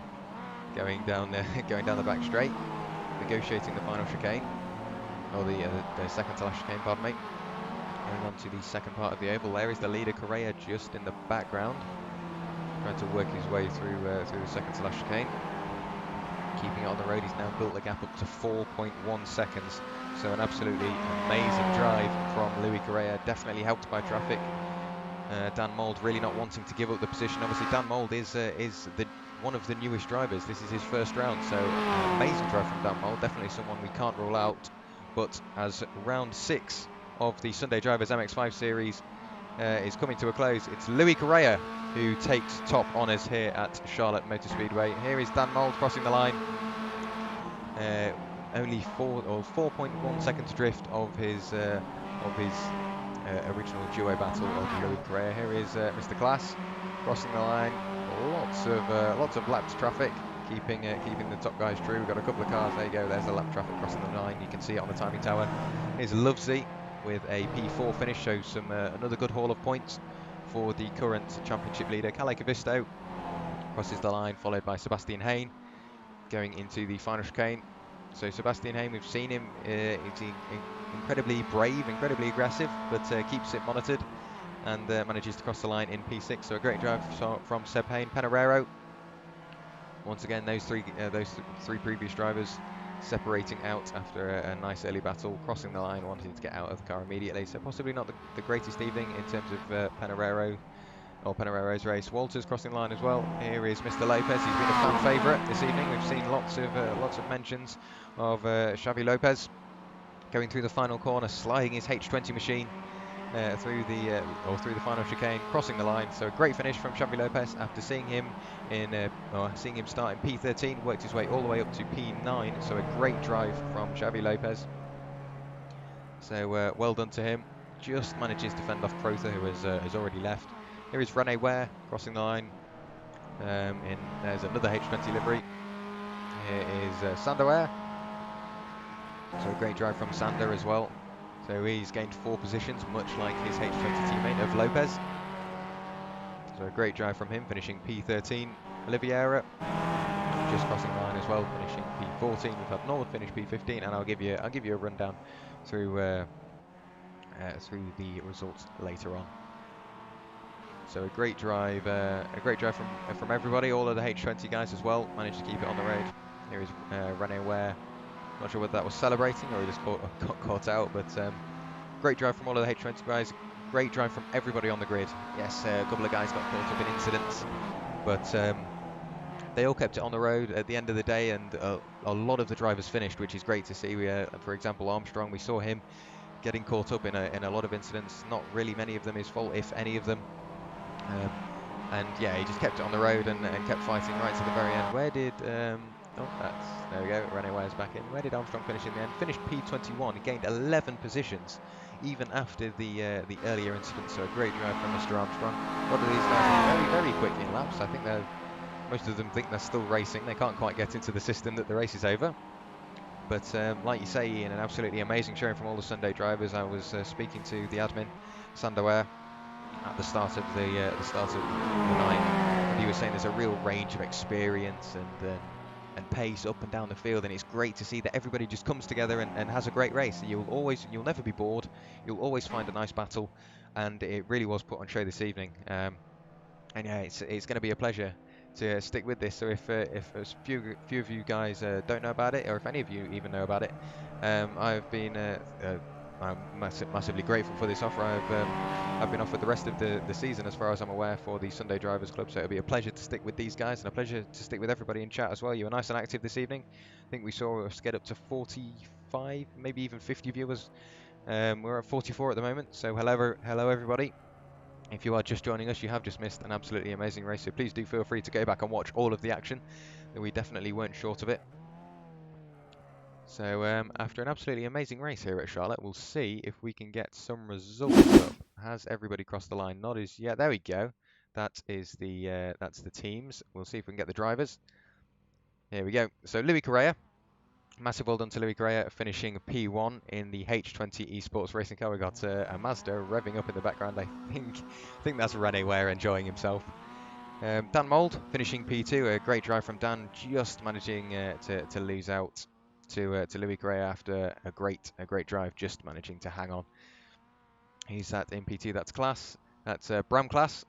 going down going down the back straight, negotiating the final chicane, or the second to last chicane, pardon me. Going on to the second part of the oval. There is the leader Correa just in the background, trying to work his way through through the second to last chicane. Keeping it on the road, he's now built the gap up to 4.1 seconds. So an absolutely amazing drive from Louis Correa, definitely helped by traffic. Dan Mould really not wanting to give up the position. Obviously, Dan Mould is one of the newest drivers. This is his first round, so amazing drive from Dan Mould. Definitely someone we can't rule out. But as round 6 of the Sunday Drivers MX-5 series is coming to a close, it's Louis Correa who takes top honours here at Charlotte Motor Speedway. Here is Dan Mould crossing the line. Only 4.1 seconds drift of his original duo battle of Louis Correa. Here is Mr. Class crossing the line. Lots of lapped traffic, keeping the top guys true. We've got a couple of cars. There you go. There's the lap traffic crossing the line. You can see it on the timing tower. Here's Lovesey with a P4 finish, shows some another good haul of points for the current championship leader. Kalle Kavisto crosses the line, followed by Sebastian Hain going into the final chicane. So Sebastian Hain, we've seen him, he's incredibly brave, incredibly aggressive, but keeps it monitored and manages to cross the line in P6. So a great drive from Seb Hain. Panarero, once again, those three previous drivers separating out after a nice early battle, crossing the line, wanting to get out of the car immediately. So possibly not the greatest evening in terms of Panarero's race. Walters crossing the line as well. Here is Mr. Lopez. He's been a fan favourite this evening. We've seen lots of mentions of Xavi Lopez going through the final corner, sliding his H20 machine through the final chicane, crossing the line. So a great finish from Xavi Lopez after seeing him start in P13, worked his way all the way up to P9. So a great drive from Xavi Lopez. So well done to him. Just manages to fend off Crother, who has already left. Here is René Ware crossing the line. There's another H20 livery. Here is Sander Ware. So a great drive from Sander as well. So he's gained 4 positions, much like his H20 teammate of Lopez. So a great drive from him, finishing P13. Oliveira just crossing the line as well, finishing P14. We've had Norwood finish P15, and I'll give you a rundown through the results later on. So a great drive from everybody. All of the H20 guys as well managed to keep it on the road. Here is René Ware. Not sure whether that was celebrating or he just got caught out, but great drive from all of the H20 guys. Great drive from everybody on the grid. Yes, a couple of guys got caught up in incidents, but they all kept it on the road at the end of the day, and a lot of the drivers finished, which is great to see. For example, Armstrong, we saw him getting caught up in a lot of incidents. Not really many of them his fault, if any of them. And yeah, he just kept it on the road and kept fighting right to the very end. Where did there we go, René Ware's back in. Where did Armstrong finish in the end? Finished P21. He gained 11 positions even after the earlier incident. So a great drive from Mr. Armstrong. A lot of these guys are very, very quick in laps. I think most of them think they're still racing. They can't quite get into the system that the race is over. But like you say, Ian, an absolutely amazing showing from all the Sunday drivers. I was speaking to the admin, Sander Ware, at the start of the night, and he was saying there's a real range of experience and pace up and down the field, and it's great to see that everybody just comes together and has a great race. You'll never be bored. You'll always find a nice battle, and it really was put on show this evening. And yeah, it's going to be a pleasure to stick with this. So if a few of you guys don't know about it, or if any of you even know about it, I'm massively grateful for this offer. I've been offered the rest of the season, as far as I'm aware, for the Sunday Drivers Club, so it'll be a pleasure to stick with these guys and a pleasure to stick with everybody in chat as well. You were nice and active this evening. I think we saw us get up to 45, maybe even 50 viewers. We're at 44 at the moment, so hello everybody. If you are just joining us, you have just missed an absolutely amazing race, so please do feel free to go back and watch all of the action. We definitely weren't short of it. So after an absolutely amazing race here at Charlotte, we'll see if we can get some results up. Has everybody crossed the line? Not as yet. There we go. That's the teams. We'll see if we can get the drivers. Here we go. So Louis Correa Massive well done to Louis Greer, finishing P1 in the H20 Esports racing car. We got a Mazda revving up in the background. I think that's Rene Ware enjoying himself. Dan Mould finishing P2. A great drive from Dan, just managing to lose out to Louis Greer after a great drive, just managing to hang on. He's at in P2. That's class. That's Bram class,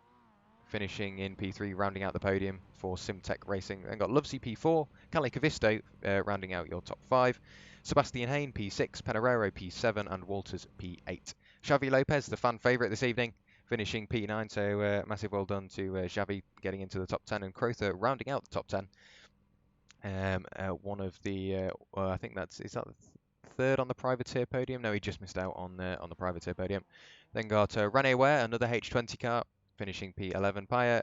finishing in P3, rounding out the podium for Simtech Racing. Then got Lovesy P4, Calle Cavisto rounding out your top 5, Sebastian Hain P6, Pereiro P7, and Walters P8. Xavi Lopez, the fan favourite this evening, finishing P9, so massive well done to Xavi getting into the top 10, and Crowther rounding out the top 10. One of the, I think is that the third on the privateer podium? No, he just missed out on the privateer podium. Then got Rene Ware, another H20 car, finishing P11. Paya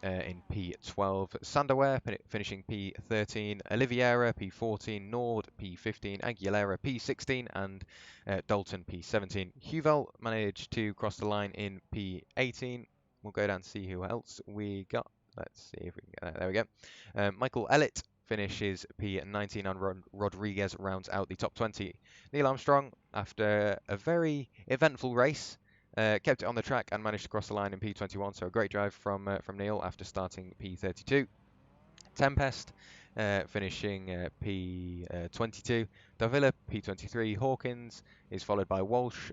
in P12. Sanderware finishing P13. Oliveira P14. Nord P15. Aguilera P16. And Dalton P17. Huvel managed to cross the line in P18. We'll go down to see who else we got. Let's see if we can get there. We go. Michael Ellett finishes P19, and Rodriguez rounds out the top 20. Neil Armstrong, after a very eventful race, kept it on the track and managed to cross the line in P21, so a great drive from Neil after starting P32. Tempest finishing P22. Davila P23. Hawkins is followed by Walsh,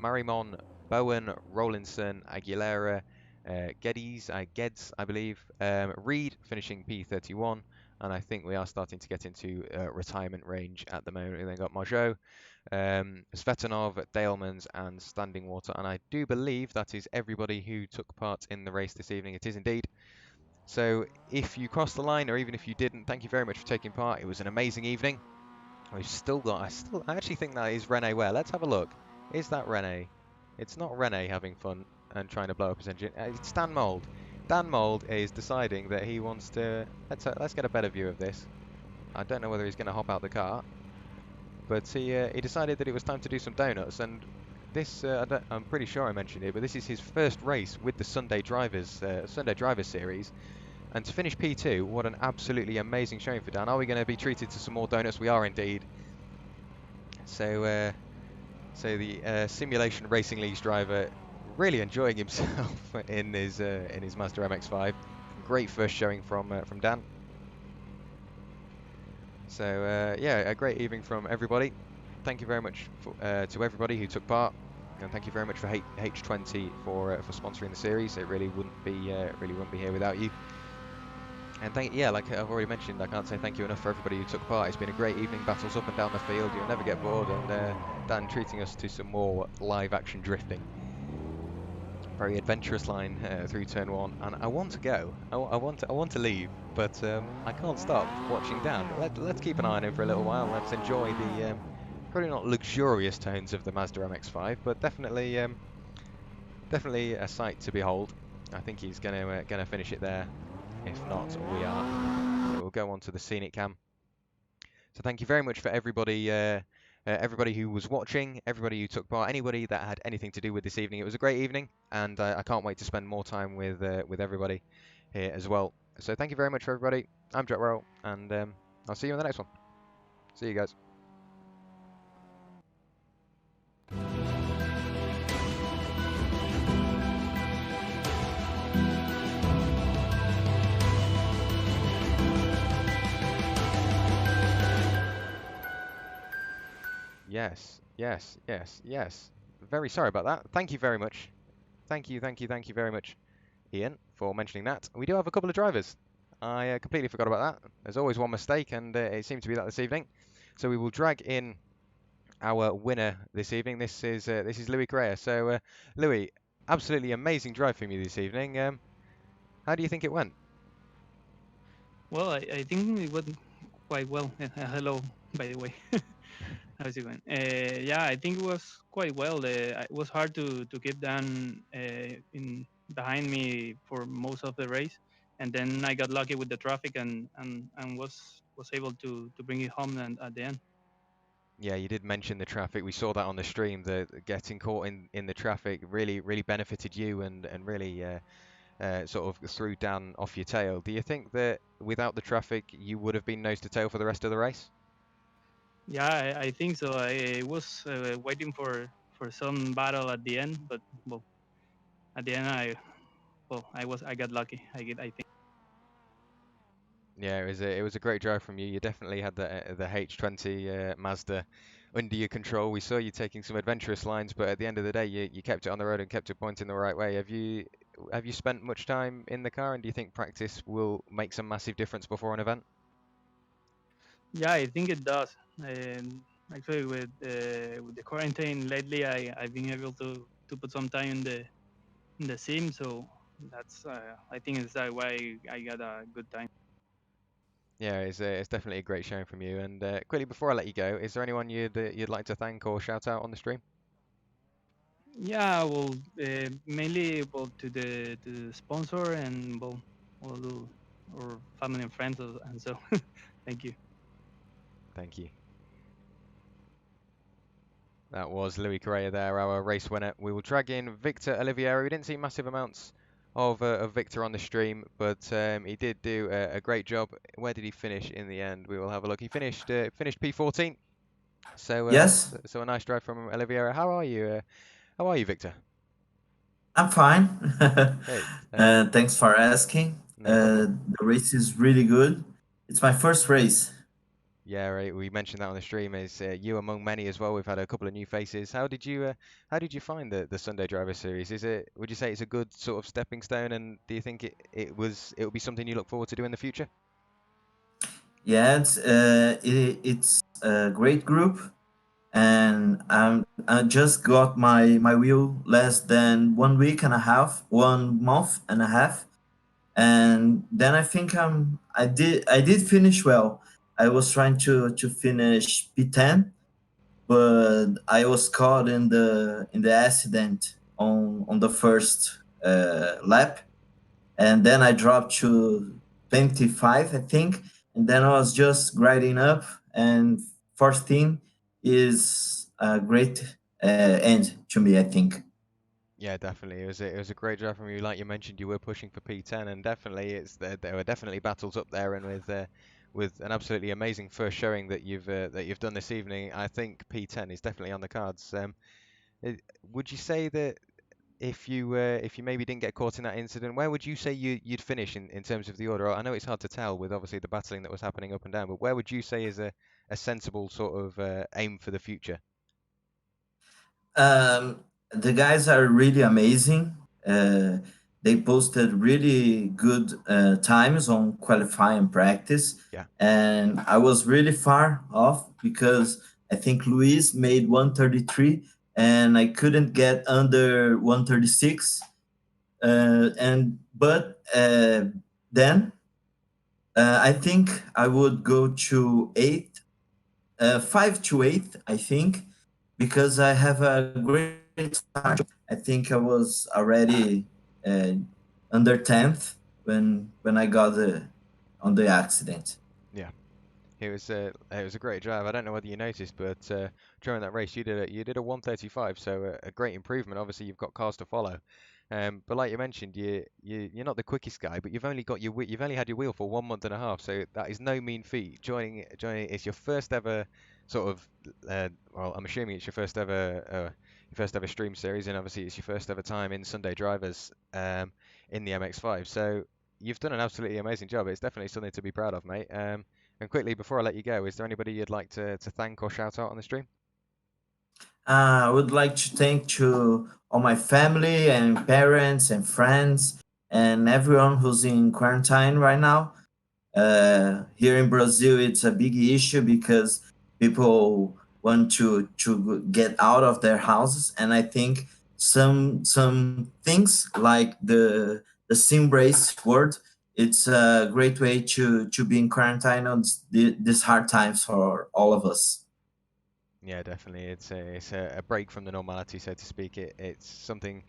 Marimon, Bowen, Rollinson, Aguilera, Geddes, I believe. Reed finishing P31. And I think we are starting to get into retirement range at the moment. We then got Marjot, Svetanov, Dalemans, and Standing Water. And I do believe that is everybody who took part in the race this evening. It is indeed. So if you crossed the line, or even if you didn't, thank you very much for taking part. It was an amazing evening. We've still got, I actually think that is Rene Ware. Let's have a look. Is that Rene? It's not Rene having fun and trying to blow up his engine. It's Dan Mould. Dan Mould is deciding that he wants to, let's get a better view of this. I don't know whether he's going to hop out the car, but he decided that it was time to do some donuts, and this, I'm pretty sure I mentioned it, but this is his first race with the Sunday Drivers Series. And to finish P2, what an absolutely amazing showing for Dan. Are we going to be treated to some more donuts? We are indeed. So, the Simulation Racing League's driver really enjoying himself in his Mazda MX-5. Great first showing from Dan. So yeah, a great evening from everybody. Thank you very much to everybody who took part, and thank you very much for H20 for sponsoring the series. It really wouldn't be here without you. And like I've already mentioned, I can't say thank you enough for everybody who took part. It's been a great evening, battles up and down the field. You'll never get bored, and Dan treating us to some more live action drifting. Very adventurous line through turn 1, and I want to go. I want to leave, but I can't stop watching Dan. Let's keep an eye on him for a little while. Let's enjoy the probably not luxurious tones of the Mazda MX-5, but definitely a sight to behold. I think he's gonna finish it there. If not, we are. So we'll go on to the scenic cam. So thank you very much for everybody, everybody who was watching, everybody who took part, anybody that had anything to do with this evening. It was a great evening, and I can't wait to spend more time with everybody here as well. So thank you very much for everybody. I'm Werrell, and I'll see you in the next one. See you guys. Yes. Very sorry about that. Thank you very much. Thank you very much, Ian, for mentioning that. We do have a couple of drivers. I completely forgot about that. There's always one mistake, and it seemed to be that this evening. So we will drag in our winner this evening. This is Louis Greer. So Louis, absolutely amazing drive from you this evening. How do you think it went? Well, I think it went quite well. Hello, by the way. How's it going? Yeah, I think it was quite well. It was hard to keep Dan in behind me for most of the race, and then I got lucky with the traffic and was able to bring it home and at the end. Yeah, you did mention the traffic. We saw that on the stream. The getting caught in the traffic really benefited you, and really sort of threw Dan off your tail. Do you think that without the traffic, you would have been nose to tail for the rest of the race? Yeah, I think so. I was waiting for some battle at the end, but well, at the end I got lucky. I think. Yeah, it was a great drive from you. You definitely had the H20 Mazda under your control. We saw you taking some adventurous lines, but at the end of the day, you kept it on the road and kept it pointing the right way. Have you spent much time in the car, and do you think practice will make some massive difference before an event? Yeah, I think it does. And actually, with the quarantine lately, I've been able to put some time in the sim, so that's I think it's that why I got a good time. Yeah, it's definitely a great showing from you. And quickly before I let you go, is there anyone you'd like to thank or shout out on the stream? Yeah, well, mainly well to the sponsor and well, all the, or family and friends and so. Thank you. Thank you. That was Louis Correa there, our race winner. We will drag in Victor Olivieri. We didn't see massive amounts of Victor on the stream, but he did do a great job. Where did he finish in the end? We will have a look. He finished P14. Yes, So a nice drive from Olivieri. How are you? How are you, Victor? I'm fine. Great. Thanks for asking. No problem. The race is really good. It's my first race. Yeah, right. We mentioned that on the stream. Is you among many as well? We've had a couple of new faces. How did you find the Sunday Driver Series? Would you say it's a good sort of stepping stone? And do you think it will be something you look forward to do in the future? Yeah, it's a great group, and I just got my wheel less than 1 week and a half, 1 month and a half, and then I think I did finish well. I was trying to finish P10, but I was caught in the accident on the first lap, and then I dropped to 25, I think, and then I was just grinding up. And 14 is a great end to me, I think. Yeah, definitely. It was a great drive from you. Like you mentioned, you were pushing for P10, and definitely there were definitely battles up there. And with an absolutely amazing first showing that you've done this evening, I think P10 is definitely on the cards. Would you say that if you maybe didn't get caught in that incident, where would you say you'd finish in terms of the order? I know it's hard to tell with obviously the battling that was happening up and down, but where would you say is a sensible sort of aim for the future? Um, the guys are really amazing. They posted really good times on qualifying practice, Yeah, and I was really far off because I think Luis made 133, and I couldn't get under 136. And but then I think I would go to eight, 5 to 8, I think, because I have a great start. I think I was already uh, under 10th when I got on the accident. yeah. It was a great drive. I don't know whether you noticed, but during that race you did a 135, so a great improvement. Obviously, you've got cars to follow. But like you mentioned, you're not the quickest guy, but you've only had your wheel for 1 month and a half, so that is no mean feat. Joining it's your first ever sort of well, I'm assuming it's your first ever stream series, and obviously it's your first ever time in Sunday Drivers in the MX-5. So you've done an absolutely amazing job. It's definitely something to be proud of, mate. And quickly, before I let you go, is there anybody you'd like to thank or shout out on the stream? I would like to thank to all my family and parents and friends and everyone who's in quarantine right now. Here in Brazil, it's a big issue because people want to get out of their houses, and I think some things like the Simracersworld, it's a great way to be in quarantine on these hard times for all of us. Yeah, definitely. It's a break from the normality, so to speak. It's something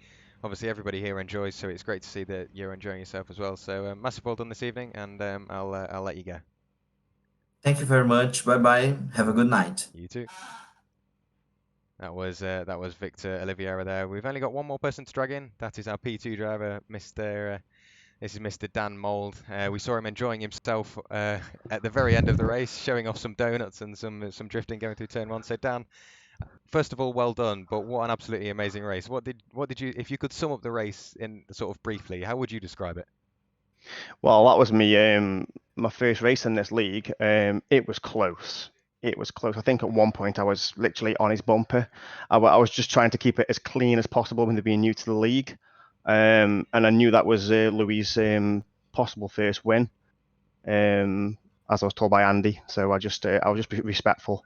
obviously everybody here enjoys, so it's great to see that you're enjoying yourself as well. So massive well done this evening, and I'll let you go. Thank you very much. Bye bye. Have a good night. You too. That was Victor Oliveira there. We've only got one more person to drag in. That is our P2 driver, This is Mr. Dan Mould. We saw him enjoying himself at the very end of the race, showing off some donuts and some drifting going through turn one. So Dan, first of all, well done. But what an absolutely amazing race. What did you, if you could sum up the race in sort of briefly, how would you describe it? Well, that was my first race in this league. It was close. It was close. I think at one point I was literally on his bumper. I was just trying to keep it as clean as possible with being new to the league. And I knew that was Louis' possible first win, as I was told by Andy. So I was just respectful.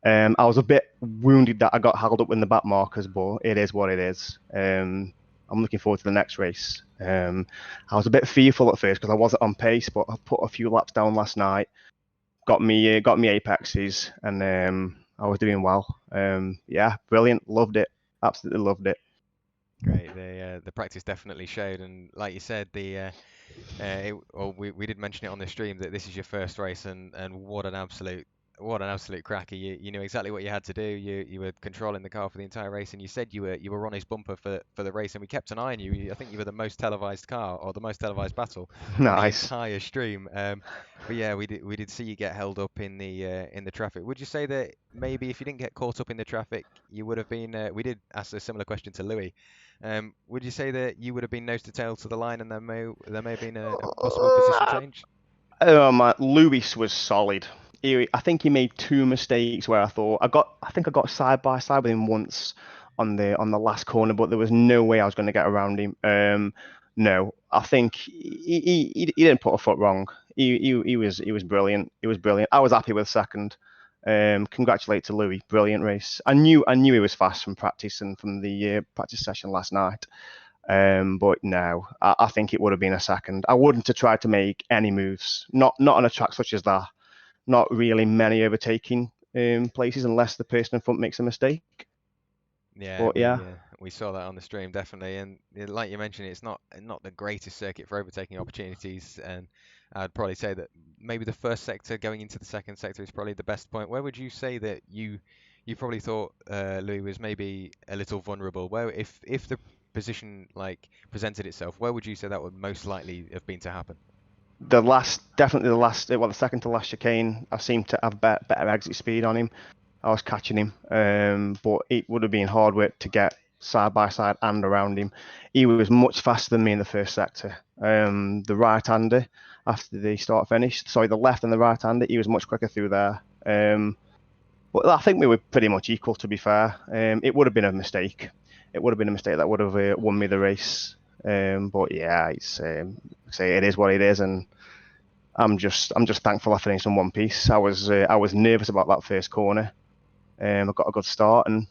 I was a bit wounded that I got held up in the back markers, but it is what it is. I'm looking forward to the next race. I was a bit fearful at first because I wasn't on pace, but I put a few laps down last night, got me apexes, and I was doing well. Yeah, brilliant, loved it, absolutely loved it. Great, the practice definitely showed, and like you said, we did mention it on the stream that this is your first race, and what an absolute cracker. You knew exactly what you had to do. You were controlling the car for the entire race, and you said you were on his bumper for the race, and we kept an eye on you. I think you were the most televised car, or the most televised battle on the entire stream. But yeah, we did see you get held up in the traffic. Would you say that maybe if you didn't get caught up in the traffic, you would have been? We did ask a similar question to Louis. Would you say that you would have been nose to tail to the line, and there may have been a possible position change? Louis was solid. I think he made two mistakes where I think I got side by side with him once on the last corner, but there was no way I was going to get around him. No, I think he didn't put a foot wrong. He was brilliant. He was brilliant. I was happy with second. Congratulate to Louis. Brilliant race. I knew he was fast from practice and from the practice session last night. But no, I think it would have been a second. I wouldn't have tried to make any moves. Not on a track such as that. Not really many overtaking places unless the person in front makes a mistake. Yeah, but we saw that on the stream definitely, and like you mentioned, it's not the greatest circuit for overtaking opportunities, and I'd probably say that maybe the first sector going into the second sector is probably the best point. Where would you say that you probably thought Louis was maybe a little vulnerable? Where if the position like presented itself, where would you say that would most likely have been to happen? The second to last chicane, I seemed to have better exit speed on him. I was catching him, but it would have been hard work to get side by side and around him. He was much faster than me in the first sector. The right-hander after the the left and the right-hander, he was much quicker through there. But I think we were pretty much equal, to be fair. It would have been a mistake. It would have been a mistake that would have won me the race. But yeah, it's it is what it is, and I'm just thankful I finished in one piece. I was nervous about that first corner. I got a good start, and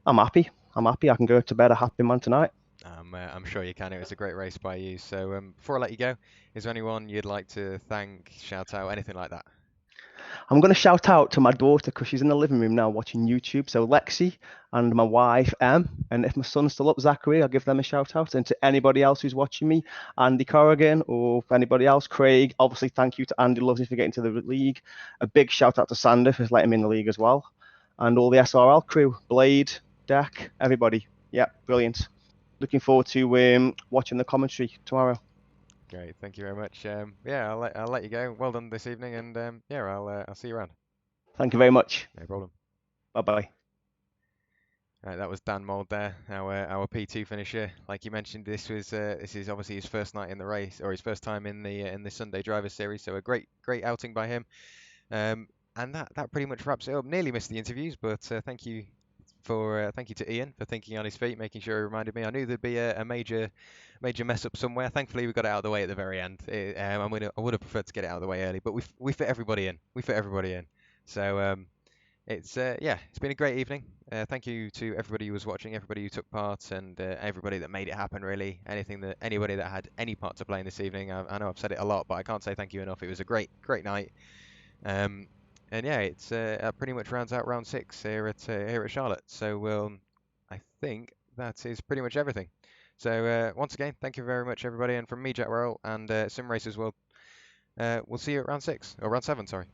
I'm happy. I can go to bed a happy man tonight. I'm sure you can. It was a great race by you. So before I let you go, is there anyone you'd like to thank, shout out, anything like that? I'm going to shout out to my daughter because she's in the living room now watching YouTube. So Lexi and my wife, Em. And if my son's still up, Zachary, I'll give them a shout out. And to anybody else who's watching me, Andy Corrigan or anybody else, Craig, obviously thank you to Andy Lovely for getting to the league. A big shout out to Sander for letting me in the league as well. And all the SRL crew, Blade, Dak, everybody. Yeah, brilliant. Looking forward to watching the commentary tomorrow. Great, thank you very much. Yeah, I'll let you go. Well done this evening, and yeah, I'll see you around. Thank you very much. No problem. Bye-bye. Right, that was Dan Mould there, our P2 finisher. Like you mentioned, this is obviously his first night in the race, or his first time in the Sunday Drivers Series. So a great outing by him. And that pretty much wraps it up. Nearly missed the interviews, but thank you to Ian for thinking on his feet, making sure he reminded me. I knew there'd be a major mess up somewhere. Thankfully, we got it out of the way at the very end. I would have preferred to get it out of the way early, but we fit everybody in. So it's been a great evening. Thank you to everybody who was watching, everybody who took part, and everybody that made it happen. Really, anybody that had any part to play in this evening. I know I've said it a lot, but I can't say thank you enough. It was a great night. And yeah, it's pretty much rounds out round 6 here at Charlotte. So I think that is pretty much everything. So once again, thank you very much, everybody, and from me, Jack Werrell, and Simracersworld, we'll see you at round 6 or round 7. Sorry.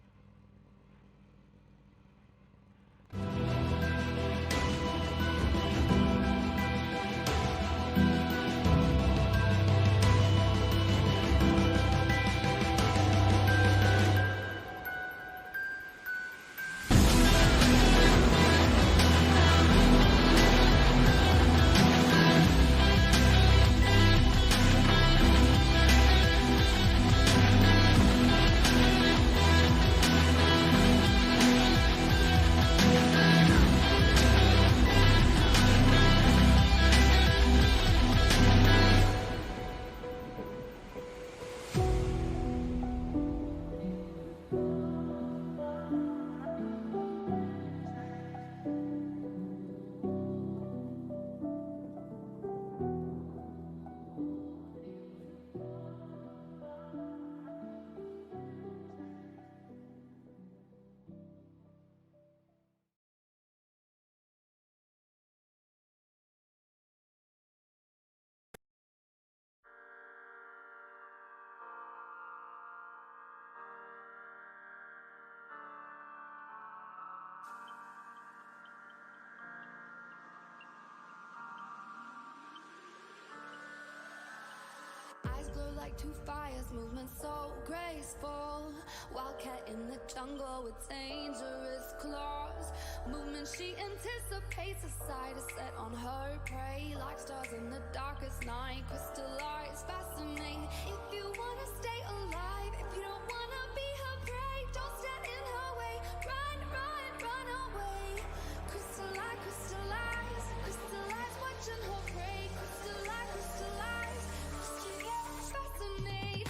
like two fires, movement so graceful. Wildcat in the jungle with dangerous claws. Movement she anticipates, a sight is set on her prey. Like stars in the darkest night, crystallized, fascinating. If you wanna stay alive, if you don't wanna be her prey, don't stand in her way. Run, run, run away. Crystallize, crystallize, crystallize, watching her prey. Crystallize, crystallize, crystallize, fascinate.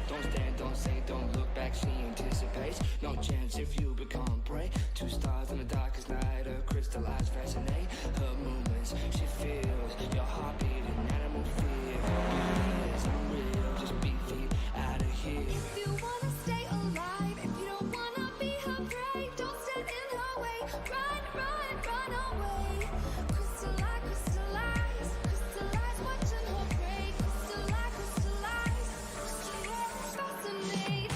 Don't stand, don't say, don't look back, she anticipates. No chance if you become prey. Two stars in the darkest night, her crystallized fascinate. Her movements, she feels your heartbeat and animal fear. Beauty is unreal, just be feet out of here. If you wanna stay alive, if you don't wanna be her prey, don't stand in her way. Run, run, run away. Crystallize, crystallize, crystallize, watching her prey. Crystallize, crystallize, crystallize, fascinate.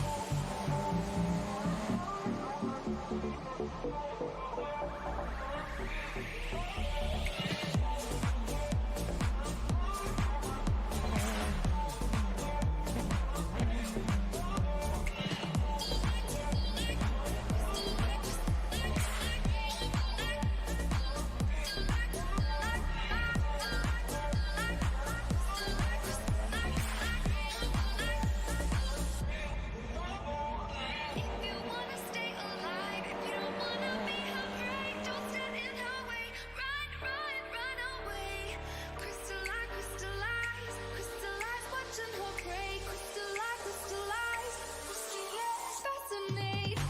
If you wanna stay alive, if you don't wanna be her prey, don't stand in her way. Run, run, run away. Crystallize, crystallize, crystallize, watching her prey. Crystallize, crystallize, crystallize, fascinate.